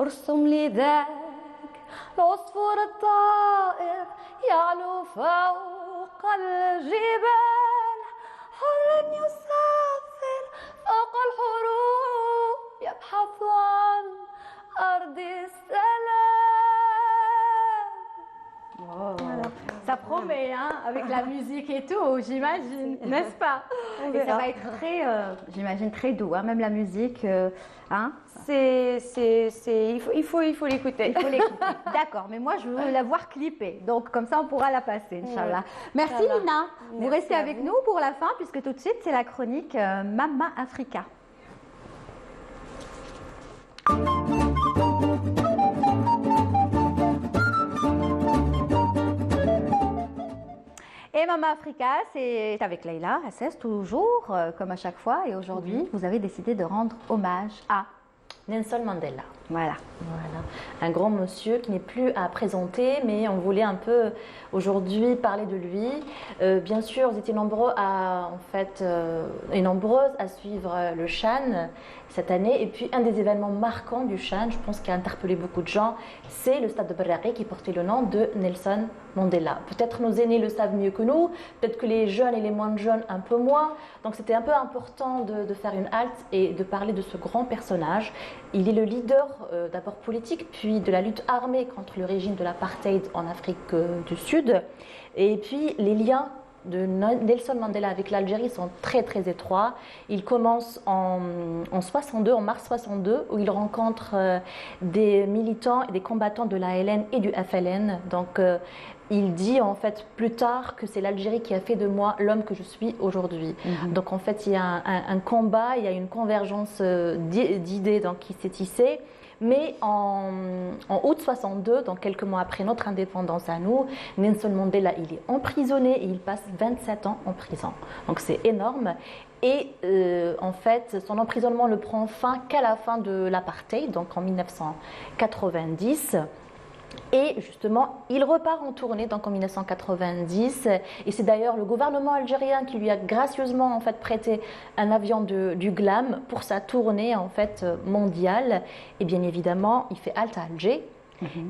ارسم لي ذاك العصفور الطائر يعلو فوق الجبال حر يسافر فوق الحروب يبحث عن أرض السلام. Voilà. Ça promet, hein, avec la musique et tout, j'imagine, n'est-ce pas? Et ça va être très, j'imagine, très doux, hein, même la musique, hein. Il faut l'écouter. Il faut l'écouter. D'accord, mais moi je veux la voir clipper, donc comme ça on pourra la passer, Inch'Allah. Merci Lina. Vous restez avec nous pour la fin, puisque tout de suite c'est la chronique Mama Africa. Et Mama Africa, c'est avec Leïla Hassès, toujours, comme à chaque fois. Et aujourd'hui, vous avez décidé de rendre hommage à Nelson Mandela. Voilà. Un grand monsieur qui n'est plus à présenter, mais on voulait un peu aujourd'hui parler de lui. Bien sûr, vous étiez nombreuses à suivre le Chan cette année. Et puis, un des événements marquants du Chan, je pense, qui a interpellé beaucoup de gens, c'est le stade de Berraqi qui portait le nom de Nelson Mandela. Peut-être nos aînés le savent mieux que nous, peut-être que les jeunes et les moins jeunes un peu moins. Donc, c'était un peu important de faire une halte et de parler de ce grand personnage. Il est le leader d'abord politique, puis de la lutte armée contre le régime de l'apartheid en Afrique du Sud. Et puis, les liens de Nelson Mandela avec l'Algérie sont très très étroits. Il commence en mars 62, où il rencontre des militants et des combattants de l'ALN et du FLN. Donc il dit en fait plus tard que c'est l'Algérie qui a fait de moi l'homme que je suis aujourd'hui. Donc en fait il y a un combat, il y a une convergence d'idées qui s'est tissée. Mais en août 62, donc quelques mois après notre indépendance à nous, Nelson Mandela, il est emprisonné et il passe 27 ans en prison. Donc c'est énorme. Et en fait, son emprisonnement ne prend fin qu'à la fin de l'apartheid, donc en 1990. Et justement, il repart en tournée donc en 1990. Et c'est d'ailleurs le gouvernement algérien qui lui a gracieusement en fait prêté un avion du GLAM pour sa tournée en fait mondiale. Et bien évidemment, il fait halte à Alger.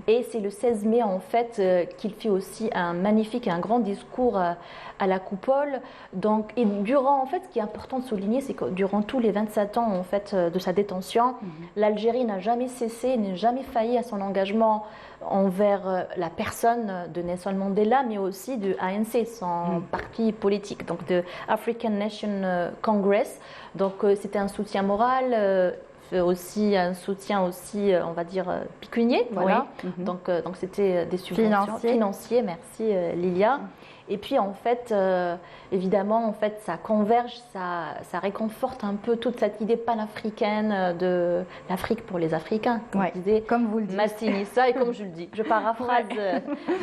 Et c'est le 16 mai en fait qu'il fait aussi un magnifique et un grand discours à la coupole. Donc, et durant, en fait, ce qui est important de souligner, c'est que durant tous les 27 ans en fait de sa détention, l'Algérie n'a jamais cessé, n'a jamais failli à son engagement envers la personne de Nelson Mandela, mais aussi de ANC, son parti politique, donc de African National Congress. Donc c'était un soutien moral, aussi un soutien aussi, on va dire, pécunier, voilà. Donc c'était des subventions financières. Merci Lilia. Et puis en fait, évidemment, en fait, ça converge, ça réconforte un peu toute cette idée panafricaine de l'Afrique pour les Africains, comme vous le dites. Massinissa, et comme je le dis, je paraphrase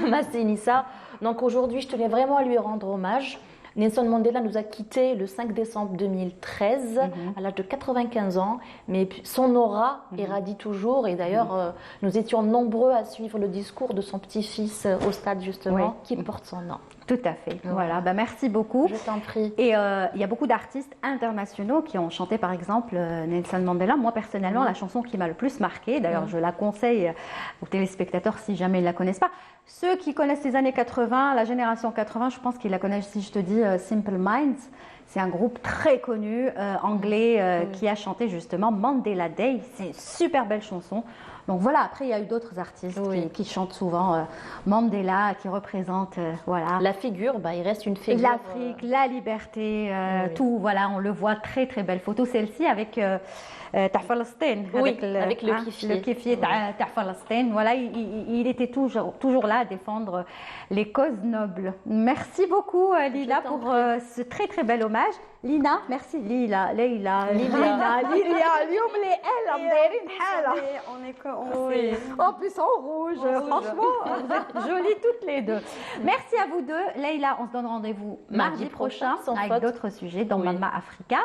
Massinissa. Donc aujourd'hui, je tenais vraiment à lui rendre hommage. Nelson Mandela nous a quittés le 5 décembre 2013, à l'âge de 95 ans, mais son aura irradie toujours. Et d'ailleurs, nous étions nombreux à suivre le discours de son petit-fils au stade, justement, qui porte son nom. Tout à fait. Voilà, bah, merci beaucoup. Je t'en prie. Et il y a beaucoup d'artistes internationaux qui ont chanté, par exemple, Nelson Mandela. Moi, personnellement, la chanson qui m'a le plus marquée, d'ailleurs, je la conseille aux téléspectateurs si jamais ils ne la connaissent pas. Ceux qui connaissent les années 80, la génération 80, je pense qu'ils la connaissent si je te dis Simple Minds. C'est un groupe très connu, anglais, qui a chanté justement Mandela Day. C'est une super belle chanson. Donc voilà, après il y a eu d'autres artistes qui chantent souvent Mandela, qui représentent voilà. La figure, bah, il reste une figure. L'Afrique, la liberté, tout, voilà, on le voit, très très belle photo. Celle-ci avec تاع فلسطين avec le kifier تاع فلسطين. Voilà, il était toujours là à défendre les causes nobles. Merci beaucoup Lila pour ce très très bel hommage. Lina, merci. Lila, Leila, Lina, Lilia, اليوم اللي قال دايرين حالة. En plus en rouge, franchement, vous êtes jolies toutes les deux. Merci à vous deux. Leila, on se donne rendez-vous mardi prochain avec d'autres sujets dans Mama Africa.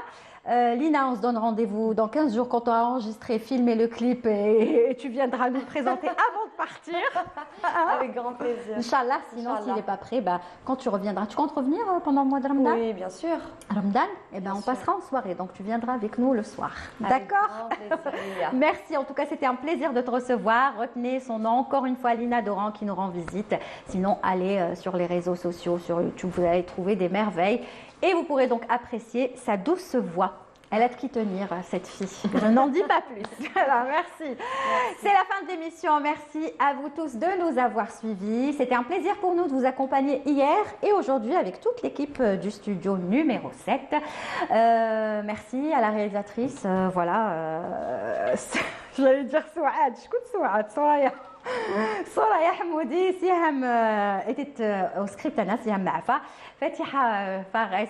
Lina, on se donne rendez-vous dans 15 jours quand on a enregistré, filmé le clip et tu viendras nous présenter avant de partir. Avec grand plaisir. Inch'Allah, sinon s'il n'est pas prêt, bah, quand tu reviendras, tu comptes revenir pendant le mois de Ramadan? Oui, bien sûr. Ramadan, eh ben, on passera en soirée, donc tu viendras avec nous le soir. D'accord? Merci, en tout cas c'était un plaisir de te recevoir. Retenez son nom, encore une fois Lina Doran qui nous rend visite. Sinon, allez sur les réseaux sociaux, sur YouTube, vous allez trouver des merveilles. Et vous pourrez donc apprécier sa douce voix. Elle a de qui tenir, cette fille. Je n'en dis pas plus. Alors, merci. C'est la fin de l'émission. Merci à vous tous de nous avoir suivis. C'était un plaisir pour nous de vous accompagner hier et aujourd'hui avec toute l'équipe du studio numéro 7. Merci à la réalisatrice. J'allais dire Souad. Je coûte Souad. Soraya Hamoudi, Siham était au script, Siham Maafa, Fatiha Fares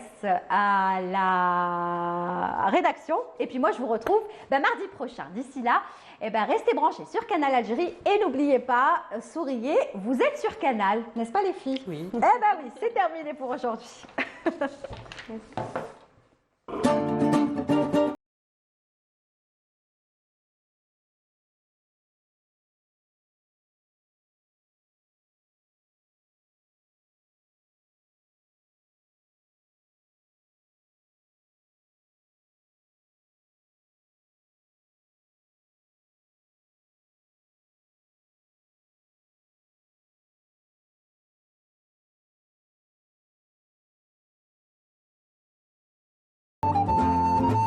à la rédaction. Et puis moi, je vous retrouve mardi prochain. D'ici là, restez branchés sur Canal Algérie et n'oubliez pas, souriez, vous êtes sur Canal, n'est-ce pas les filles? Oui. Oui, c'est terminé pour aujourd'hui.